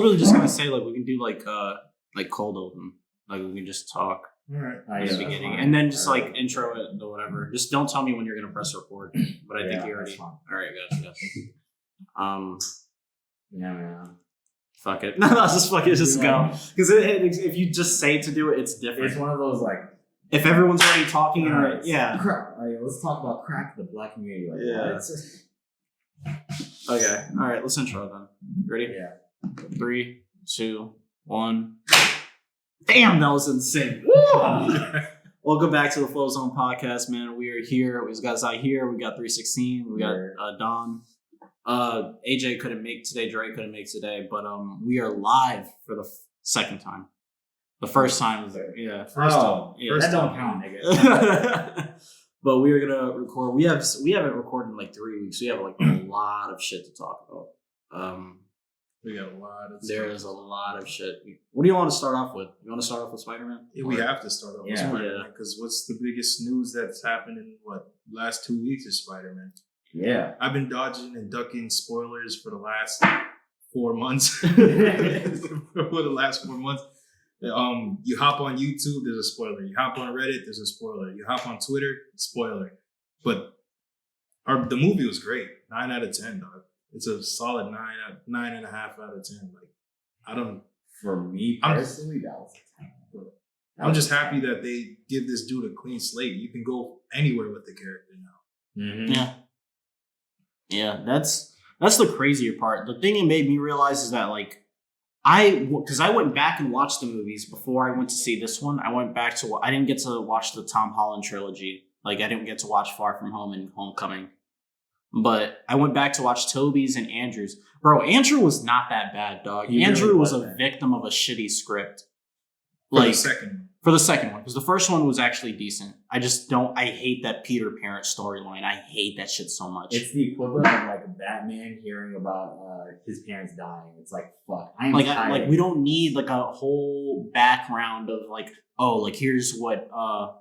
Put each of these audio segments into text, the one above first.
literally just gonna say like we can do like cold open, like we can just talk Alright. in the beginning, and then just like intro it or whatever. Just don't tell me when you're gonna press record. But I think you already. All right, gotcha. Yeah, man. Fuck it. No, just fuck it. Just go. Because if you just say to do it, it's different. It's one of those like. If everyone's already talking, right. yeah. Let's talk about crack the black community. Like, yeah. Okay. All right. Let's intro then. Ready? Yeah. 3, 2, 1. Damn, that was insane. Welcome back to the Flozone Podcast, man. We are here. We got Zai here. We got 316. We got Don. AJ couldn't make today. Dre couldn't make today. But we are live for the second time. The first time was yeah. First time. Yeah. That don't count, nigga. But we are gonna record. We haven't recorded in like 3 weeks. We have like a lot of shit to talk about. We got a lot of There is a lot of shit. What do you want to start off with? You want to start off with Spiderman? Yeah, we have to start off with Spiderman because what's the biggest news that's happened in last 2 weeks is Spiderman. Yeah. I've been dodging and ducking spoilers for the last 4 months. For the last 4 months. You hop on YouTube, there's a spoiler. You hop on Reddit, there's a spoiler. You hop on Twitter, spoiler. But the movie was great. 9 out of 10, dog. It's a solid 9.5 out of 10. Like, I don't. For me personally, that was a 10. I'm just happy that they give this dude a clean slate. You can go anywhere with the character now. Mm-hmm. Yeah. That's the crazier part. The thing it made me realize is that like because I went back and watched the movies before I went to see this one. I didn't get to watch the Tom Holland trilogy. Like I didn't get to watch Far From Home and Homecoming. But I went back to watch Toby's and Andrew's. Bro, Andrew was not that bad, dog. Andrew was a victim of a shitty script. For the second one. For the second one. Because the first one was actually decent. I hate that Peter parent storyline. I hate that shit so much. It's the equivalent of like Batman hearing about his parents dying. It's like, fuck. Like we don't need like a whole background of like, oh, like here's what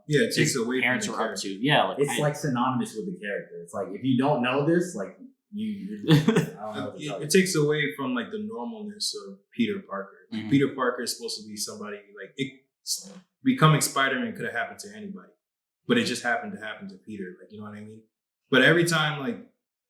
it takes away parents from the are up to. Yeah, like it's like synonymous with the character. It's like if you don't know this, like I don't know it takes away from like the normalness of Peter Parker. Mm-hmm. Peter Parker is supposed to be somebody like becoming Spider-Man could have happened to anybody, but it just happened to happen to Peter. Like, you know what I mean? But every time like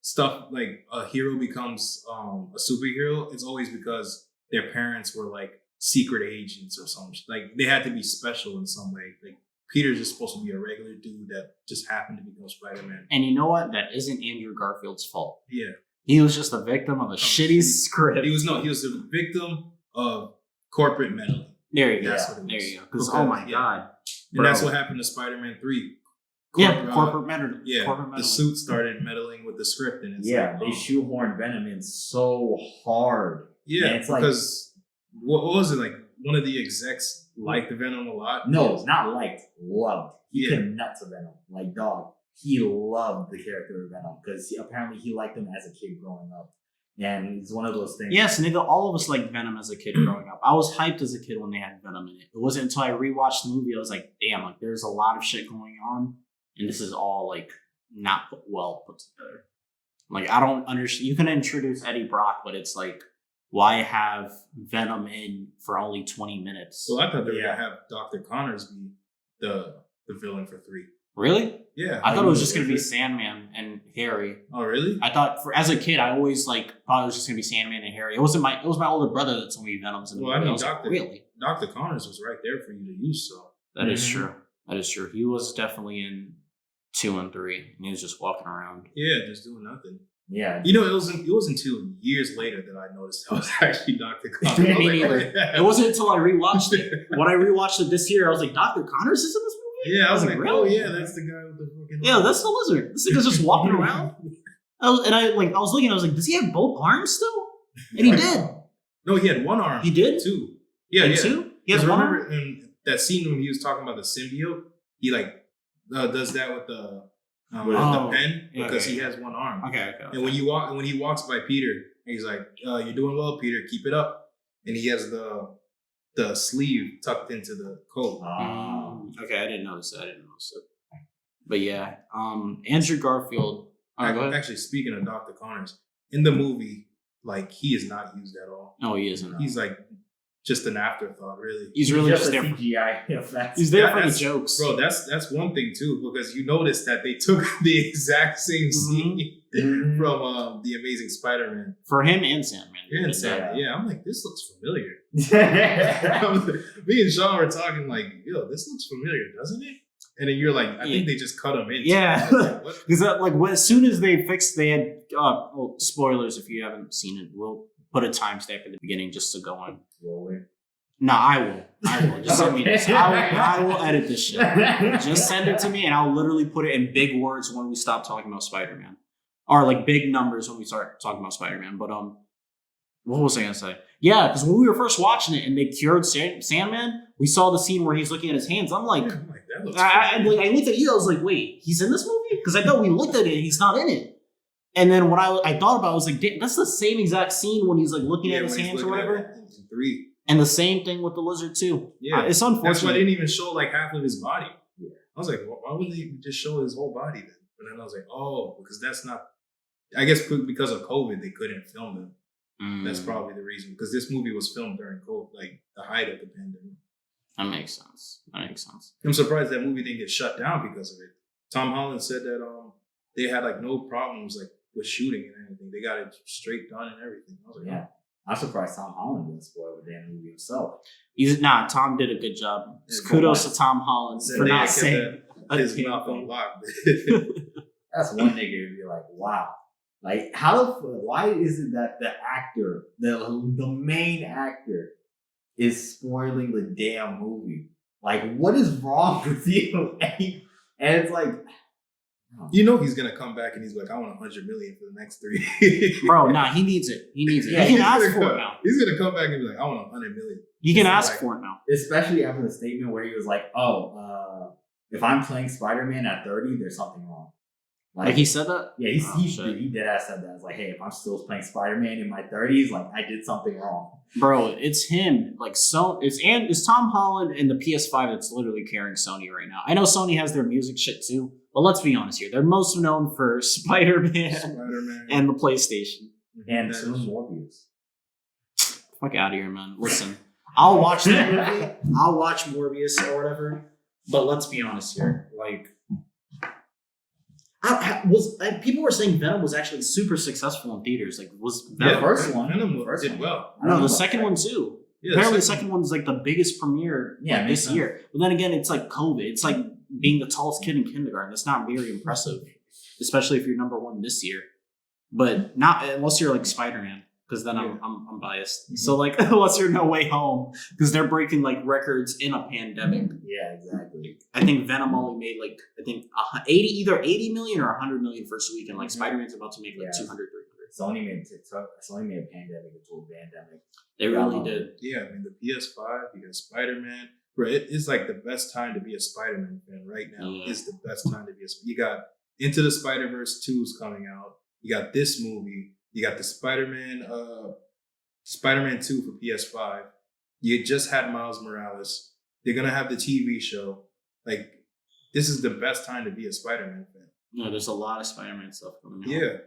stuff like a hero becomes a superhero, it's always because their parents were like secret agents or something. Like they had to be special in some way. Like Peter's just supposed to be a regular dude that just happened to become Spider-Man. And you know what? That isn't Andrew Garfield's fault. Yeah. He was just a victim of a shitty script. He was a victim of corporate meddling. There you go. There you go. Because oh my god. And that's what happened to Spider-Man 3. Corporate meddling. Yeah, the suit started meddling with the script, and it's they shoehorned Venom in so hard. Yeah, and it's because what was it like? One of the execs liked the Venom a lot. No, not liked, loved. He came nuts of Venom, like dog. He loved the character of Venom because apparently he liked him as a kid growing up. And it's one of those things. Yes, nigga, all of us liked Venom as a kid growing up. I was hyped as a kid when they had Venom in it. It wasn't until I rewatched the movie I was like, damn, like there's a lot of shit going on, and this is all like not well put together. Like I don't understand. You can introduce Eddie Brock, but it's like, why have Venom in for only 20 minutes? Well, I thought they were gonna have Dr. Connors be the villain for 3. Really? Yeah. I thought it was just gonna be Sandman and Harry. Oh, really? I thought as a kid, I always thought it was just gonna be Sandman and Harry. It was my older brother that told me Venom's in the movie. I mean, really? Dr. Connors was right there for you to use. So that is true. That is true. He was definitely in 2 and 3, and he was just walking around. Yeah, just doing nothing. Yeah. You know, it wasn't until years later that I noticed that was actually Dr. Connors. Me neither. It wasn't until I rewatched it. When I rewatched it this year, I was like, Dr. Connors is in this movie? Yeah, I was like, really? oh yeah, that's the guy with the fucking... Yeah, that's the lizard. This nigga's just walking around. I was looking, I was like, does he have both arms still? And he did. No, he had one arm. He did? 2. Yeah. 2? He has one remember arm? in that scene when he was talking about the symbiote, he like does that with the pen because he has one arm. Okay. And when he walks by Peter, he's like, "You're doing well, Peter. Keep it up." And he has the sleeve tucked into the coat. Okay, I didn't notice that. But yeah, Andrew Garfield. Actually, speaking of Dr. Connors, in the movie, like he is not used at all. No, he isn't. He's like just an afterthought, really. He's really just a there. CGI effect. He's there for the jokes, bro. That's one thing too, because you notice that they took the exact same scene from the Amazing Spider-Man for him and Sandman. Yeah, I'm like, this looks familiar. Me and Sean were talking like, yo, this looks familiar, doesn't it? And then you're like, I think they just cut him in. Yeah, because as soon as they had well, spoilers if you haven't seen it, we'll put a timestamp at the beginning just to go on. No, I will. Just send me this. I will edit this shit. Just send it to me, and I'll literally put it in big words when we stop talking about Spider-Man, or like big numbers when we start talking about Spider-Man. But what was I gonna say? Yeah, because when we were first watching it and they cured Sandman, we saw the scene where he's looking at his hands. I'm like, that looks I looked at you. I was like, wait, he's in this movie? Because I thought we looked at it, and he's not in it. And then when I thought about it, I was like, that's the same exact scene when he's like looking at his hands or whatever. 3. And the same thing with the lizard too. Yeah, it's unfortunate. That's why they didn't even show like half of his body. Yeah. I was like, why would they just show his whole body then? But then I was like, oh, because that's not. I guess because of COVID, they couldn't film them. That's probably the reason. Because this movie was filmed during COVID, like the height of the pandemic. That makes sense. I'm surprised that movie didn't get shut down because of it. Tom Holland said that they had like no problems like with shooting and anything. They got it straight done and everything. I was like, yeah. I'm surprised Tom Holland didn't spoil the damn movie himself. Tom did a good job. Kudos to Tom Holland for not saying his mouth on lock. That's one nigga to be like, wow. Like, why is it that the actor, the main actor, is spoiling the damn movie? Like, what is wrong with you? And it's like, you know he's gonna come back and he's like, I want $100 million for the next 3. Bro, nah, he needs it. Yeah, he can ask for it now. He's gonna come back and be like, I want $100 million. He can ask for it now. Especially after the statement where he was like, if I'm playing Spider-Man at 30, there's something wrong. Like he said that? Yeah, he did ass said that. It's like, hey, if I'm still playing Spider-Man in my 30s, like I did something wrong. Bro, it's him. Like it's Tom Holland and the PS5 that's literally carrying Sony right now. I know Sony has their music shit too, but let's be honest here. They're most known for Spider-Man and the PlayStation. And soon Morbius. Fuck out of here, man. Listen, I'll watch that movie. I'll watch Morbius or whatever. But let's be honest here. Like, people were saying Venom was actually super successful in theaters. Like, was that the first one? Venom did well. No, the second one too. Yeah, apparently, the second one's like the biggest premiere this year. But then again, it's like COVID. It's like being the tallest kid in kindergarten. That's not very impressive, especially if you're number one this year. But not unless you're like Spider-Man, because then I'm biased. Mm-hmm. So like, unless you're No Way Home, because they're breaking like records in a pandemic. Yeah, exactly. I think Venom only made like either 80 million or 100 million first week, and like Spider-Man's about to make like 200, 300. Sony made a pandemic into a pandemic. They really did. Yeah, I mean the PS5, you got Spider-Man. Bro, it's like the best time to be a Spider-Man fan right now. Yeah. Is the best time to be you got Into the Spider-Verse 2's coming out. You got this movie. You got the Spider-Man 2 for PS5. You just had Miles Morales. They're gonna have the TV show. Like, this is the best time to be a Spider-Man fan. No, there's a lot of Spider-Man stuff coming out. Yeah.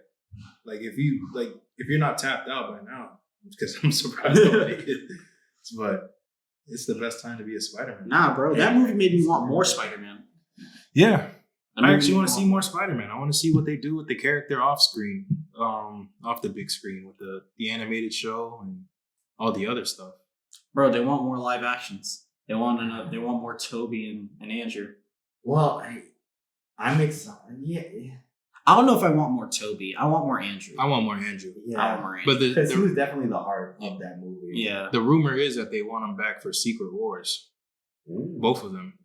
Like if you're not tapped out by now, because I'm surprised nobody is. But it's the best time to be a Spider-Man. Nah, bro, that movie made me want more Spider-Man. Yeah. I actually want to see more Spider-Man. I want to see what they do with the character off screen, off the big screen with the animated show and all the other stuff. Bro, they want more live actions. They want more Toby and Andrew. Well, I'm excited. Yeah. I don't know if I want more Toby. I want more Andrew. I want more Andrew. Yeah. I want more Andrew. Because he was definitely the heart of that movie. Yeah. The rumor is that they want him back for Secret Wars. Ooh. Both of them.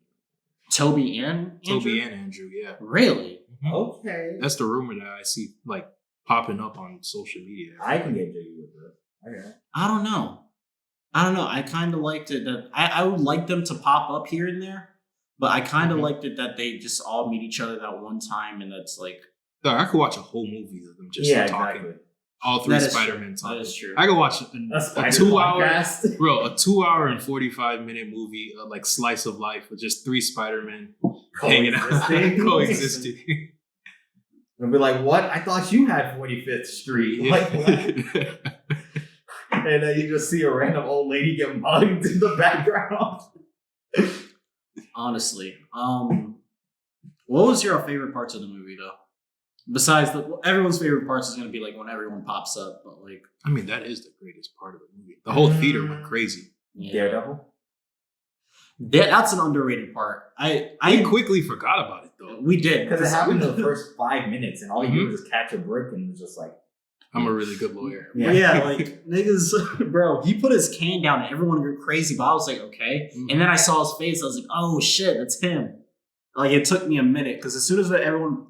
Toby and Andrew? Yeah. Really? Mm-hmm. Okay. That's the rumor that I see like popping up on social media. I can get jiggy with it. Okay. I don't know. I kind of liked it that I would like them to pop up here and there, but I kind of liked it that they just all meet each other that one time, and that's like. I could watch a whole movie of them just talking. Exactly. All three Spider-Man talking. That is true. I could watch a 2 hour, bro, a 2 hour and 45-minute movie, like slice of life with just 3 Spider-Men hanging out, coexisting. They'll be like, what? I thought you had 45th Street. Like, what? And then you just see a random old lady get mugged in the background. Honestly. What was your favorite parts of the movie, though? Besides, everyone's favorite parts is going to be like when everyone pops up, but like... I mean, that is the greatest part of the movie. The whole theater went crazy. Yeah. Daredevil? That's an underrated part. I quickly forgot about it, though. We did. Because it happened in the first 5 minutes, and all you do is just catch a brick and it's just like... I'm a really good lawyer. Yeah, like, niggas... Bro, he put his can down and everyone grew crazy, but I was like, okay. And then I saw his face, I was like, oh shit, that's him. Like, it took me a minute, because as soon as everyone...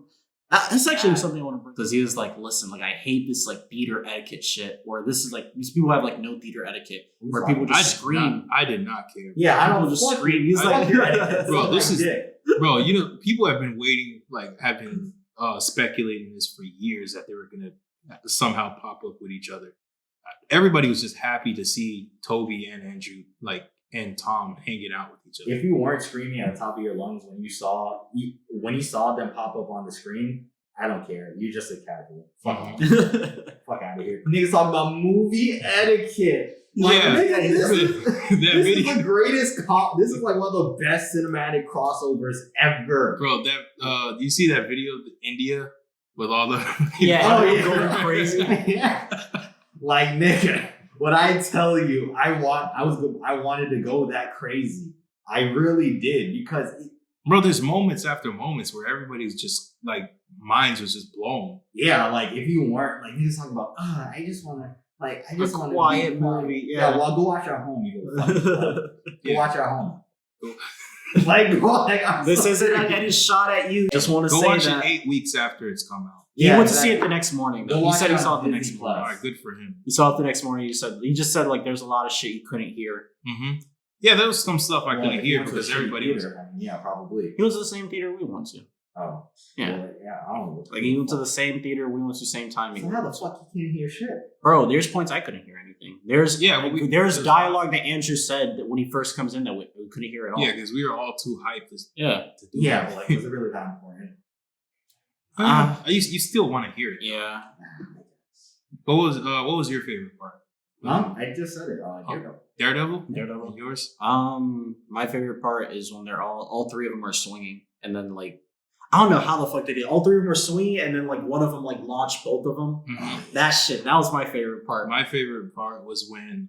That's actually something I want to bring. Because he was like, listen, like, I hate this, like, theater etiquette shit, where this is, like, these people have, like, no theater etiquette, where people just scream. I did not care. Yeah, I don't just scream. He's like, bro, this is... Bro, you know, people have been waiting, like, have been speculating this for years, that they were going to somehow pop up with each other. Everybody was just happy to see Toby and Andrew, like, and Tom hanging out with each other. If you weren't screaming at the top of your lungs when you saw them pop up on the screen, I don't care. You're just a casual. Fuck out of here. Niggas talking about movie etiquette. Yeah, this is the greatest. This is like one of the best cinematic crossovers ever, bro. That do you see that video of India with all the going crazy? Yeah. Like, nigga, when I tell you, I wanted to go that crazy. I really did, because bro, there's moments after moments where everybody's just like, minds was just blown. Yeah, like if you weren't like, you just talking about, I just want to. Like, I just want a quiet movie. Yeah, well, go watch at home. You go watch at home. Like, this isn't any shot at you. Just want to say watch that. it 8 weeks after it's come out. He went to see it the next morning. He said he saw it the next morning. All right, good for him. He saw it the next morning. He just said like there's a lot of shit you couldn't hear. Mm-hmm. Yeah, there was some stuff I couldn't hear because everybody was. Yeah, probably. He went to the same theater we went to. Oh. Yeah. Well, yeah, I don't know. Like, he went to the same theater, we went to the same time. So how the fuck you can't hear shit? Bro, there's points I couldn't hear anything. There's dialogue that Andrew said that when he first comes in that we couldn't hear at all. Yeah, because we were all too hyped to do that. But like, was it really that important? You still want to hear it. Yeah. What was your favorite part? I just said it. Daredevil. Daredevil. Yours? My favorite part is when they're all three of them are swinging, and then like, I don't know how the fuck they did. All three of them are swinging, and then like one of them like launched both of them. Mm-hmm. That was my favorite part. My favorite part was when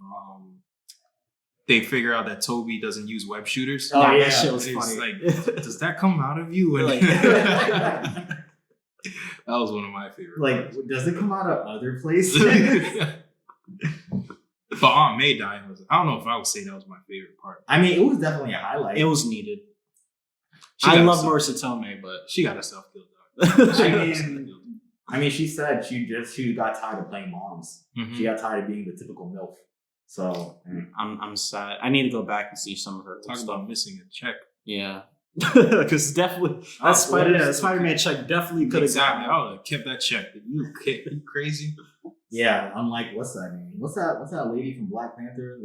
they figure out that Toby doesn't use web shooters. Oh yeah, that shit was funny. Like, does that come out of you? That was one of my favorites. Like, does it come out of other places? But Aunt May dying I don't know if I would say that was my favorite part. I mean, it was definitely a highlight. It was needed. I love Marissa Tomei, but she got herself killed. I mean, she said she got tired of playing moms. Mm-hmm. She got tired of being the typical MILF. So I'm sad. I need to go back and see some of her. Talk about missing a check. Yeah, because definitely that Spider-Man check definitely could have exactly. I would have kept that check. You crazy? Yeah, I'm like, what's that name? What's that lady from Black Panther?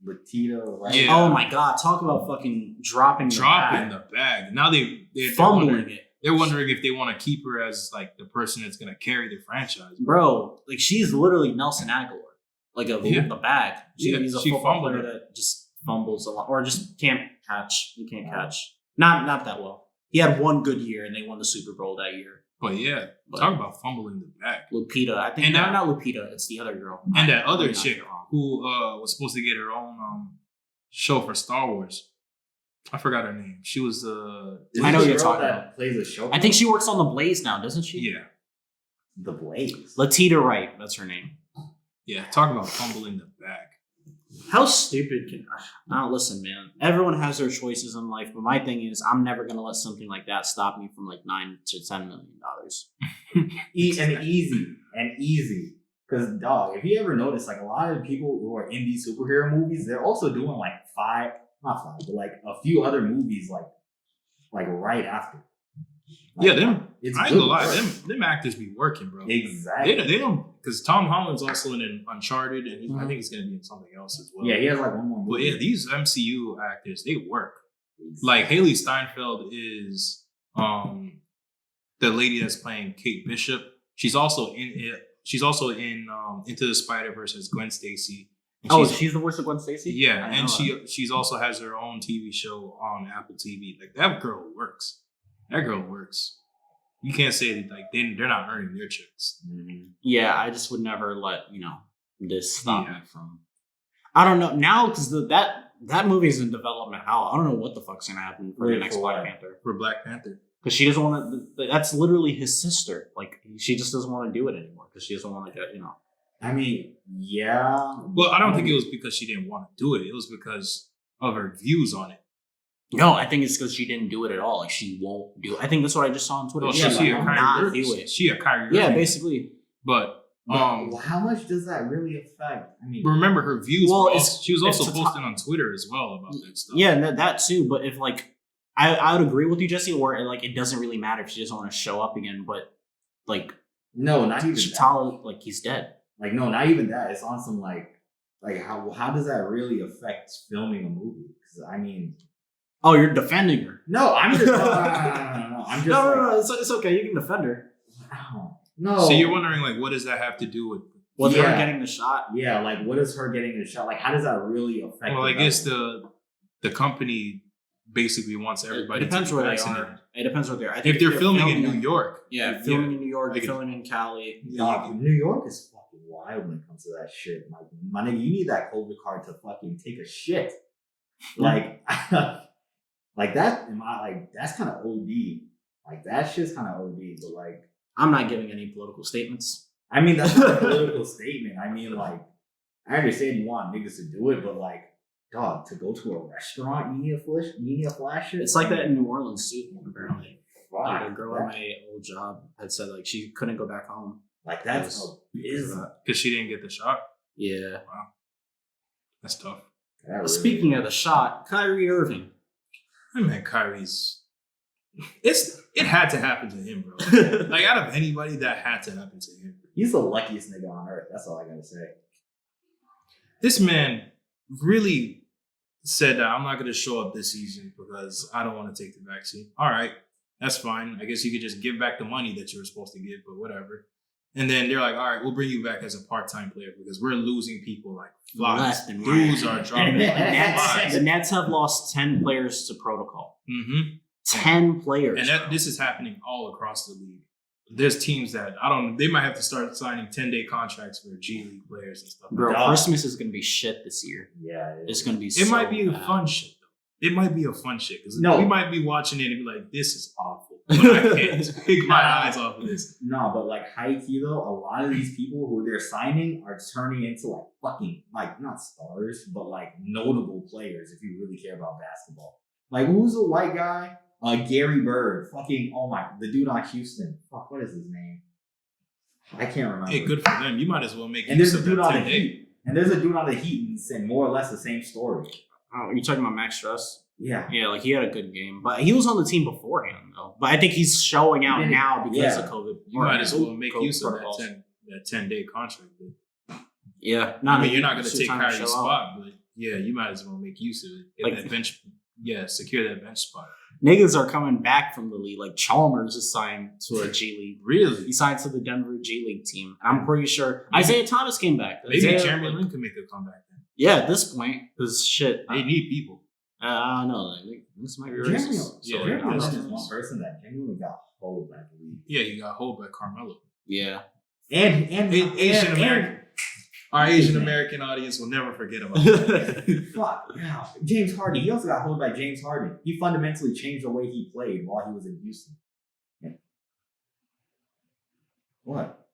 Latita, right? Yeah. Oh my god! Talk about fucking dropping the bag. Now they're fumbling it. They're wondering if they want to keep her as like the person that's gonna carry the franchise. Bro, like she's literally Nelson Aguilar, like the bag. He's a football player that just fumbles a lot, or just can't catch. He can't catch. Not that well. He had one good year, and they won the Super Bowl that year. But talk about fumbling the bag. Lupita, I think. And not Lupita. It's the other girl. And that other chick who was supposed to get her own show for Star Wars. I forgot her name. She was I know you're talking about. Plays a show. I think she works on The Blaze now, doesn't she? Yeah. The Blaze. Latita Wright, that's her name. Yeah, talk about fumbling the bag. How stupid can... Now, listen, man. Everyone has their choices in life, but my thing is, I'm never going to let something like that stop me from like $9 to $10 million. Easy. Because, dog, if you ever notice, like a lot of people who are in these superhero movies, they're also doing like not five, but like a few other movies like right after. Like, I ain't gonna lie, them actors be working, bro. Exactly. They don't, because Tom Holland's also in Uncharted, and I think he's gonna be in something else as well. Yeah, he has like one more movie. But yeah, these MCU actors, they work. Like Haley Steinfeld is the lady that's playing Kate Bishop. She's also in it. She's also in Into the Spider-Verse as Gwen Stacy. She's the voice of Gwen Stacy? Yeah, and she's also has her own TV show on Apple TV. Like, that girl works. That girl works. You can't say that, like, they're not earning their checks. Mm-hmm. Yeah, I just would never let, this stop me from... I don't know. Now, because that movie's in development. I don't know what the fuck's going to happen for the next Black Panther. For Black Panther. Because she doesn't want to... That's literally his sister. Like, she just doesn't want to do it anymore. Because she doesn't want to get, I mean, yeah. Well, I don't think it was because she didn't want to do it. It was because of her views on it. No, I think it's because she didn't do it at all. Like, she won't do it. I think that's what I just saw on Twitter. Well, she a Kyrie do it. She a Kyrie. Yeah, basically. But how much does that really affect? I mean, remember her views. She was also posting on Twitter as well about that stuff. Yeah, that too. But if I would agree with you, Jesse, where it doesn't really matter if she doesn't want to show up again. But no, not even T'Challa, he's dead. Like, no, not even that. It's on some how does that really affect filming a movie? Because I mean, oh, you're defending her. No, I'm just no. I'm just no. It's okay. You can defend her. No. So you're wondering, what does that have to do with her getting the shot? Yeah, what is her getting the shot? Like, how does that really affect? Well, I guess the company basically wants everybody. It depends to where be vaccinated. they are. It depends where they are. I think if they're filming in New York, filming in New York, filming in Cali. New York is fucking wild when it comes to that shit. Like, my nigga, you need that COVID card to fucking take a shit. Like, like that. That's kind of OD. Like, that shit's kind of OD. But I'm not giving any political statements. I mean, that's not a political statement. I mean, I understand you want niggas to do it, but dog, to go to a restaurant, you need a flash it. It's like that in New Orleans too, apparently. Wow. A girl at my old job had said she couldn't go back home. That's because she didn't get the shot. Yeah. Wow. That's tough. Speaking of the shot, Kyrie Irving. I mean, Kyrie's. It had to happen to him, bro. Out of anybody, that had to happen to him. He's the luckiest nigga on earth. That's all I gotta say. This man really said that I'm not going to show up this season because I don't want to take the vaccine. All right, that's fine. I guess you could just give back the money that you were supposed to give, but whatever. And then they're like, all right, we'll bring you back as a part-time player because we're losing people like flies. Dudes are dropping like flies. The Nets have lost 10 players to protocol. Mm-hmm. 10 players. And this is happening all across the league. There's teams that, they might have to start signing 10-day contracts for G League players and stuff. Bro, Christmas is going to be shit this year. Yeah. It's going to be It might be a fun shit, though. It might be a fun shit. Because we might be watching it and be like, this is awful. But I can't take my eyes off of this. No, but high key, though, a lot of these people who they're signing are turning into fucking, not stars, but notable players if you really care about basketball. Who's the white guy? Gary Bird, the dude on Houston. Fuck, what is his name? I can't remember. Hey, good for them. You might as well make. And there's a dude on the Heat. And there's a dude on the Heat and saying more or less the same story. Oh, you're talking about Max Strus? Yeah. Yeah, he had a good game, but he was on the team beforehand though. But I think he's showing out now because of COVID. You might as well make use of that 10-day contract. Yeah, I mean, you're not going to take Kyrie's spot, but yeah, you might as well make use of it. Get that bench. Yeah, secure that bench spot. Niggas are coming back from the league. Chalmers is signed to a G League. Really? He signed to the Denver G League team. I'm pretty sure Isaiah Thomas came back. Maybe Jeremy Lin could make a comeback then. Yeah, at this point, because shit, they need people. I don't know. This might be racist. Jeremy is just one person that genuinely got hold by the league. Yeah, you got hold by Carmelo. Yeah, and Asian American. Our Asian American audience will never forget about that. Fuck. Yeah. James Harden. He also got hold by James Harden. He fundamentally changed the way he played while he was in Houston. Yeah. What?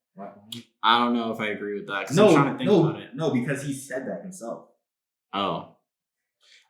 I don't know if I agree with that. I'm trying to think about it. No, because he said that himself. Oh.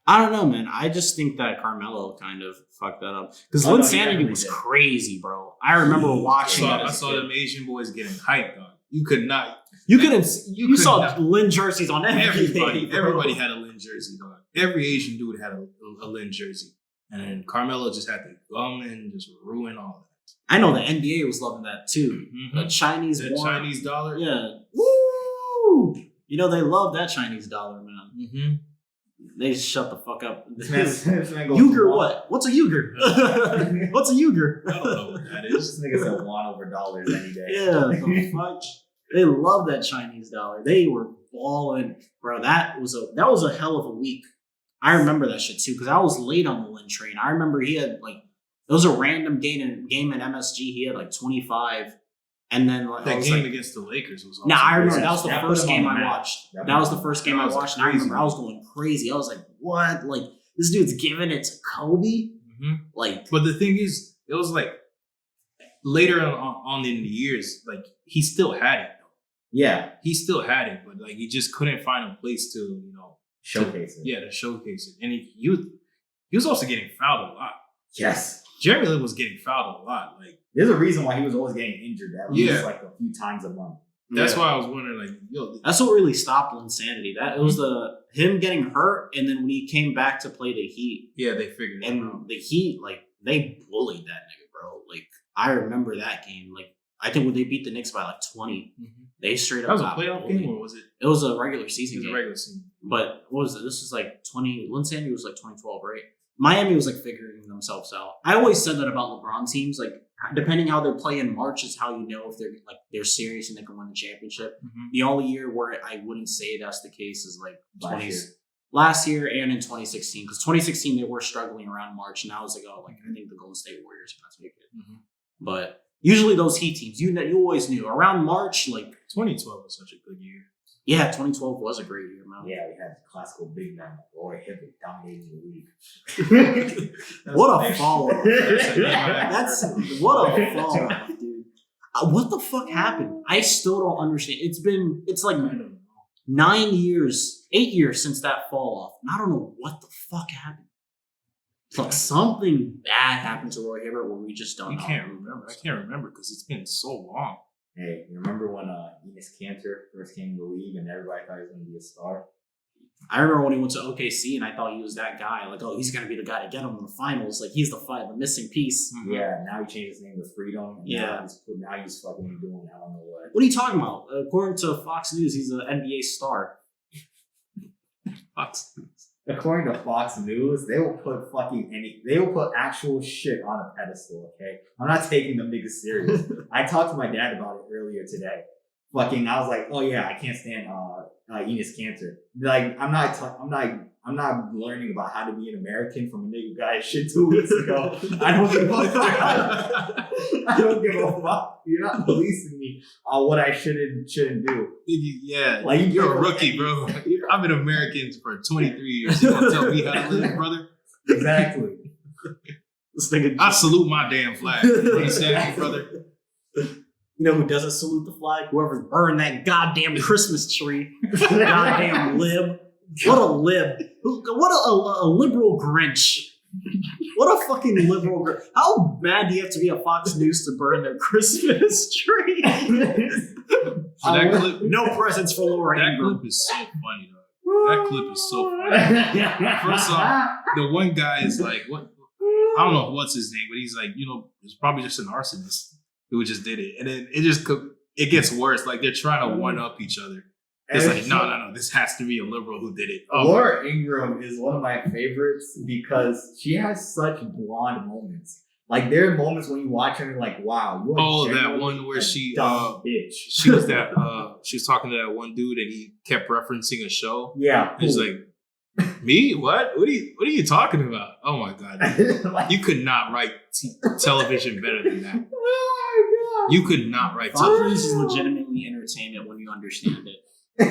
I don't know, man. I just think that Carmelo kind of fucked that up. Because Linsanity was crazy, bro. I remember watching that. I saw them Asian boys getting hyped on. You could not. You saw Lin jerseys on everything. Everybody had a Lin jersey, dog. Every Asian dude had a Lin jersey. And then Carmelo just had to come and just ruin all that. I know the NBA was loving that too. Mm-hmm. The Chinese Chinese dollar? Yeah. Woo! They love that Chinese dollar, man. Mm-hmm. They just shut the fuck up. This man goes Euger what? What's a Euger? What's a Euger? I don't know what that is. This nigga said $1 over dollars any day. Yeah, the fuck. They love that Chinese dollar. They were balling, bro. That was a hell of a week. I remember that shit too because I was late on the Lin train. I remember he had like it was a random game in MSG. He had like 25, and then like, that game against the Lakers was. Nah, I remember crazy. that was the That first put him game on the I map. watched. That That was the was first game I was watched, and I crazy. remember I was going crazy. I was like, "What? Like this dude's giving it to Kobe?" Mm-hmm. Like, but the thing is, it was like later on in the years, like he still had it. Yeah, He still had it, but like he just couldn't find a place to, showcase it. Yeah, to showcase it. And he was also getting fouled a lot. Yes. Jeremy Lin was getting fouled a lot. Like There's a reason why he was always getting injured at least like a few times a month. that's why I was wondering, like, yo, that's what really stopped Linsanity. That it was him getting hurt, and then when he came back to play the Heat, yeah, they figured it out. and the Heat, like they bullied that nigga, bro. Like I remember that game. Like I think when they beat the Knicks by like 20, they straight up. That was a playoff bullied. game, or was it? It was a regular It season was a game. regular season. But what was it? This was like 20. Linsanity was like 2012, right? Miami was like figuring themselves out. I always said that about LeBron teams. Like depending how they play in March is how you know if they're serious and they can win the championship. Mm-hmm. The only year where I wouldn't say that's the case is like Last year. last year and in 2016. Because 2016 they were struggling around March, and I was like, oh, like I think the Golden State Warriors are gonna make it. Mm-hmm. But usually those Heat teams, you always knew around March. Like 2012 was such a good year. yeah, 2012 was a great year, man. Yeah, we had classical big man like Roy Hibbert dominating the league. What a follow up. That's What a follow up, dude. What the fuck happened? I still don't understand. It's like 8 years since that fall off. And I don't know what the fuck happened. Like something bad happened to Roy Hibbert where we just don't You know. can't remember. I can't remember because it's been so long. Hey, you remember when Enes Kanter first came to the league and everybody thought he was going to be a star? I remember when he went to OKC and I thought he was that guy. Like, oh, he's going to be the guy to get him in the finals. Like, he's the missing piece. Mm-hmm. Yeah, now he changed his name to Freedom. And Yeah. Now he's fucking doing I don't know what. What are you talking about? According to Fox News, he's an NBA star. According to Fox News, they will put they will put actual shit on a pedestal, okay? I'm not taking them niggas serious. I talked to my dad about it earlier today. I was like, oh yeah, I can't stand Enes Kanter. Like, I'm not learning about how to be an American from a nigga who got his shit 2 weeks ago. I don't give a fuck. I don't give a fuck. You're not policing me on what I shouldn't do. Yeah, Like, you're a rookie, bro. I've been American for 23 years. You gonna tell me how to live, brother? Exactly. This nigga, I salute my damn flag. You understand me, brother? you know who doesn't salute the flag? Whoever burned that goddamn Christmas tree. Goddamn lib. What a lib. What a liberal Grinch. What a fucking liberal Grinch. How bad do you have to be a Fox News to burn their Christmas tree? So that clip, No presents for Laura that Ingram. clip is so funny, though. That clip is so funny. First off, the one guy is like, what? I don't know what's his name, but he's like, it's probably just an arsonist who just did it. And then it gets worse. Like, they're trying to one up each other. It's like, no, this has to be a liberal who did it. Oh. Laura Ingram is one of my favorites because she has such blonde moments. Like, there are moments when you watch her and you're like, wow. You are That one where she bitch. she was she was talking to that one dude and he kept referencing a show. Yeah. He's like, me? What are you talking about? Oh my god. Like, You could not write television better than that. oh You could not write Fox television. News is legitimately entertainment when you understand it. my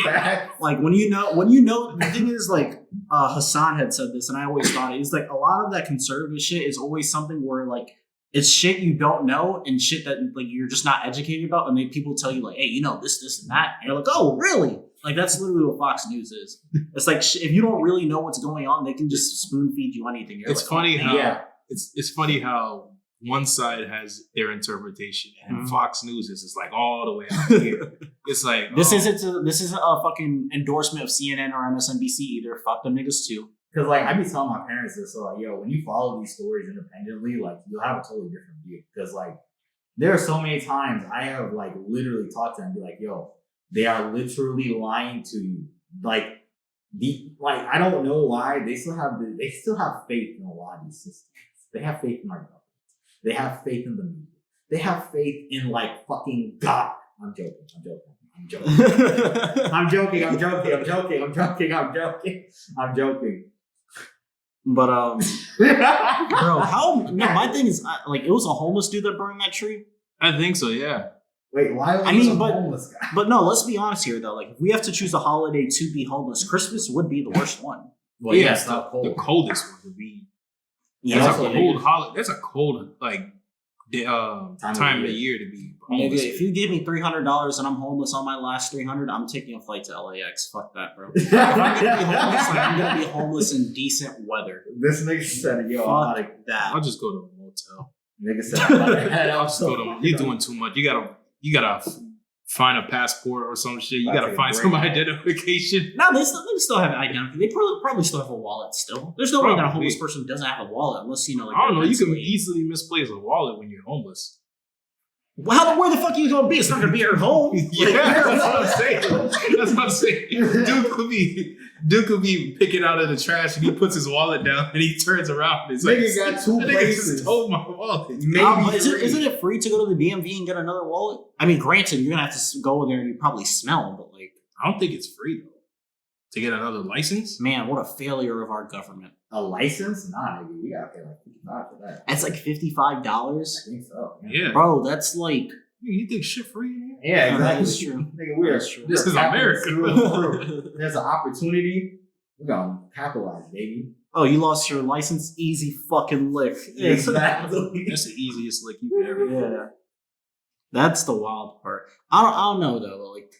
god. Like when you know, the thing is like Hassan had said this, and I always thought it's like a lot of that conservative shit is always something where like it's shit you don't know and shit that like you're just not educated about, and then people tell you like, hey, this and that, and you're like, oh, really? Like that's literally what Fox News is. It's like if you don't really know what's going on, they can just spoon feed you anything. You're It's like, funny oh, how Yeah. it's funny how one side has their interpretation and Fox News is just like all the way out here. It's like this isn't a fucking endorsement of CNN or MSNBC either. Fuck them niggas too. Because, like, I be telling my parents this, so, like, yo, when you follow these stories independently, like, you'll have a totally different view. Because, like, there are so many times I have, like, literally talked to them and be like, yo, they are literally lying to you. Like, I don't know why they still have faith in a lot of these systems. They have faith in our government. They have faith in the media. They have faith in like fucking God. I'm joking. But bro, my thing is like it was a homeless dude that burned that tree. I think so. Yeah. Wait, why are we a homeless guy? But no, let's be honest here though. Like, if we have to choose a holiday to be homeless, Christmas would be the worst one. Well, yeah, it's the coldest one would be. Yeah, that's a cold holiday. That's a cold like time of the year to be homeless. If you give me $300 and I'm homeless on my last $300, I'm taking a flight to LAX. Fuck that, bro. If I'm gonna be homeless, like, I'm gonna be homeless in decent weather. This nigga said, "Yo, fuck like that." I'll just go to a motel. Nigga said, "I'll just go to." You're doing too much. You gotta find a passport or some shit. You gotta find some identification. No, they still have identity. They probably still have a wallet still. There's no way that a homeless person doesn't have a wallet unless, you know, like, I don't know, you can easily misplace a wallet when you're homeless. Well, where the fuck are you gonna be? It's not gonna be at home. Yeah, that's what I'm saying. Dude could be picking out of the trash and he puts his wallet down and he turns around. It's nigga got two places. Just stole my wallet. Isn't it free to go to the DMV and get another wallet? I mean, granted, you're gonna have to go there and you probably smell them, but like, I don't think it's free though. To get another license? Man, what a failure of our government. A license? Nah, nigga, you gotta pay like $55 for that. That's like $55. I think so. Yeah, bro, that's like. You think shit free in here? Yeah, exactly. That's true. Nigga, we are true. This is America. There's an opportunity. We're gonna capitalize, baby. Oh, you lost your license? Easy fucking lick. Exactly. That's the easiest lick you could ever get. Yeah. That's the wild part. I don't know though. Like,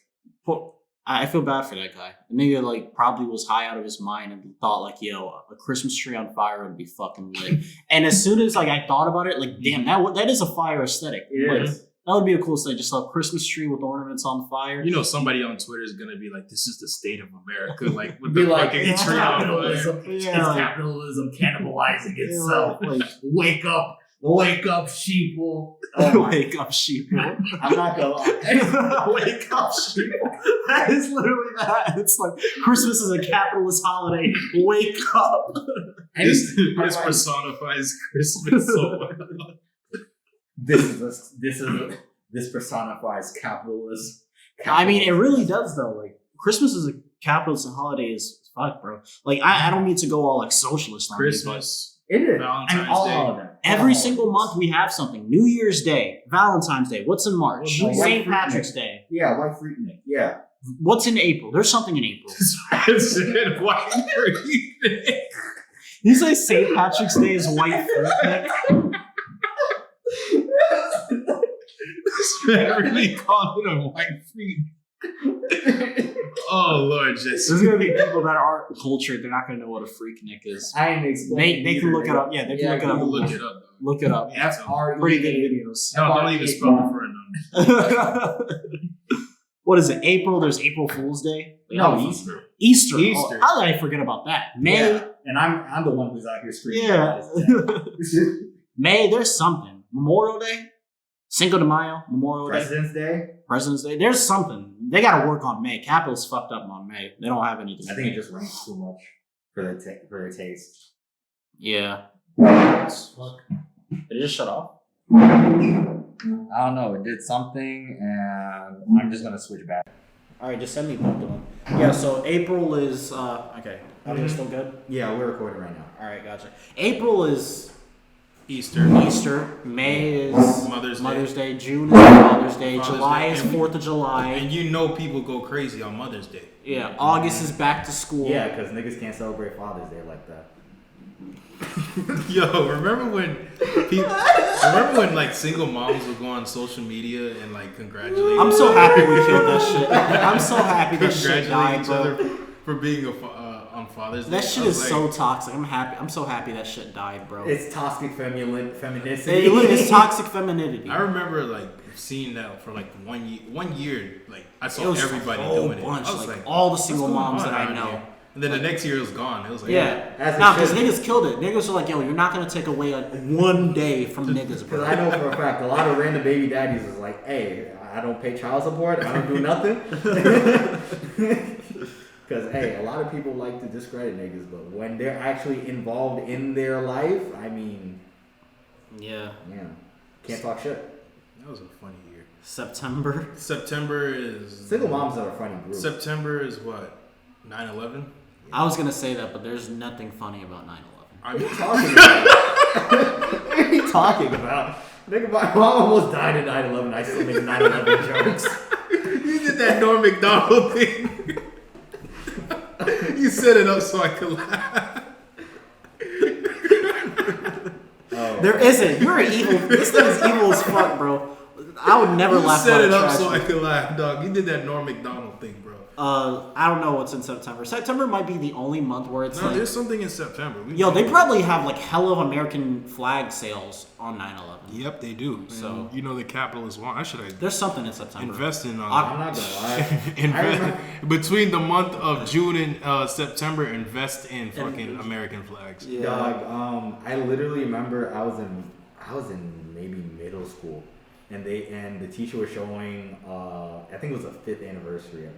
I feel bad for that guy. The nigga like probably was high out of his mind and thought like, yo, a Christmas tree on fire would be fucking lit. And as soon as like I thought about it, like, damn, that is a fire aesthetic. It is. That would be a cool thing. Just a Christmas tree with ornaments on fire. You know, somebody on Twitter is gonna be like, "This is the state of America." Like, with the fucking tree on fire. It's capitalism cannibalizing itself. Like, wake up, sheeple. Oh wake up, sheeple. I'm not gonna lie. Wake up, sheeple. That is literally that. It's like Christmas is a capitalist holiday. Wake up. This personifies Christmas so well. This personifies capitalism. I mean, it really does though. Like, Christmas is a capitalist holiday as fuck, bro. Like, I don't mean to go all like socialist on Christmas. It is. Valentine's all Day. of them. Every single month we have something. New Year's Day, Valentine's Day. What's in March? Well, St. Patrick's Day. Yeah, White Freaknik. Yeah. What's in April? There's something in April. White Freaknik. You say St. Patrick's Day is White Freaknik? This man really called it a white freak. Oh Lord, Jesus! There's gonna be people that aren't cultured. They're not gonna know what a freaknik is. I ain't explaining. They can look it up. Yeah, they can look it up. Look it up. Look it up. Pretty good videos. No, don't even spell it for a What is it? April? There's April Fool's Day. No, Easter. Easter. Oh, how did I forget about that? May. Yeah. And I'm the one who's out here screaming. Yeah. May. There's something. Memorial Day. Cinco de Mayo, Memorial Day. President's Day. There's something. They got to work on May. Capitals fucked up on May. They don't have anything. I think it just rains too much for their taste. Yeah. Did it just shut off? I don't know. It did something, and I'm just gonna switch back. All right, just send me both of them. Yeah. So April is okay. Are still good? Yeah, we're recording right now. All right, gotcha. April is Easter. May is Mother's Day. June is Father's Day. July is 4th of July. And you know people go crazy on Mother's Day. Yeah. August is back to school. Yeah, because niggas can't celebrate Father's Day like that. Yo, remember when like single moms would go on social media and like congratulate? I'm so happy we killed that shit. I'm so happy that shit died, each bro. other for being on Father's Day. That shit is so toxic. I'm so happy that shit died, bro. It's toxic femininity. It's toxic femininity. I remember like seeing that for like 1 year. Like I saw everybody doing it. I was like, all the single moms that I know. Here? And then the next year it was gone. It was like, because niggas killed it. Niggas were like, yo, you're not gonna take away like 1 day from niggas, bro. Because I know for a fact a lot of random baby daddies is like, hey, I don't pay child support. I don't do nothing. Because, hey, a lot of people like to discredit niggas, but when they're actually involved in their life, I mean... Yeah. Can't talk shit. That was a funny year. September is... Single moms are a funny group. September is what? 9/11? I was going to say that, but there's nothing funny about 9/11. What are you talking about? What are you talking about? Nigga, my mom almost died in 9/11. I still make 9/11 jokes. You did that Norm Macdonald thing. You set it up so I could laugh. There isn't. You're an evil. This thing is evil as fuck, bro. I would never laugh. You set it up so I could laugh, dog. You did that Norm Macdonald thing, bro. I don't know what's in September. September might be the only month where it's like... there's something in September. They probably have like hell of American flag sales on 9/11. Yep, they do. So the capitalists want. There's something in September. Invest in. I'm not gonna lie. Between the month of June and September, invest in fucking American flags. Yeah. Dog, I literally remember I was in maybe middle school, and the teacher was showing. I think it was the 5th anniversary of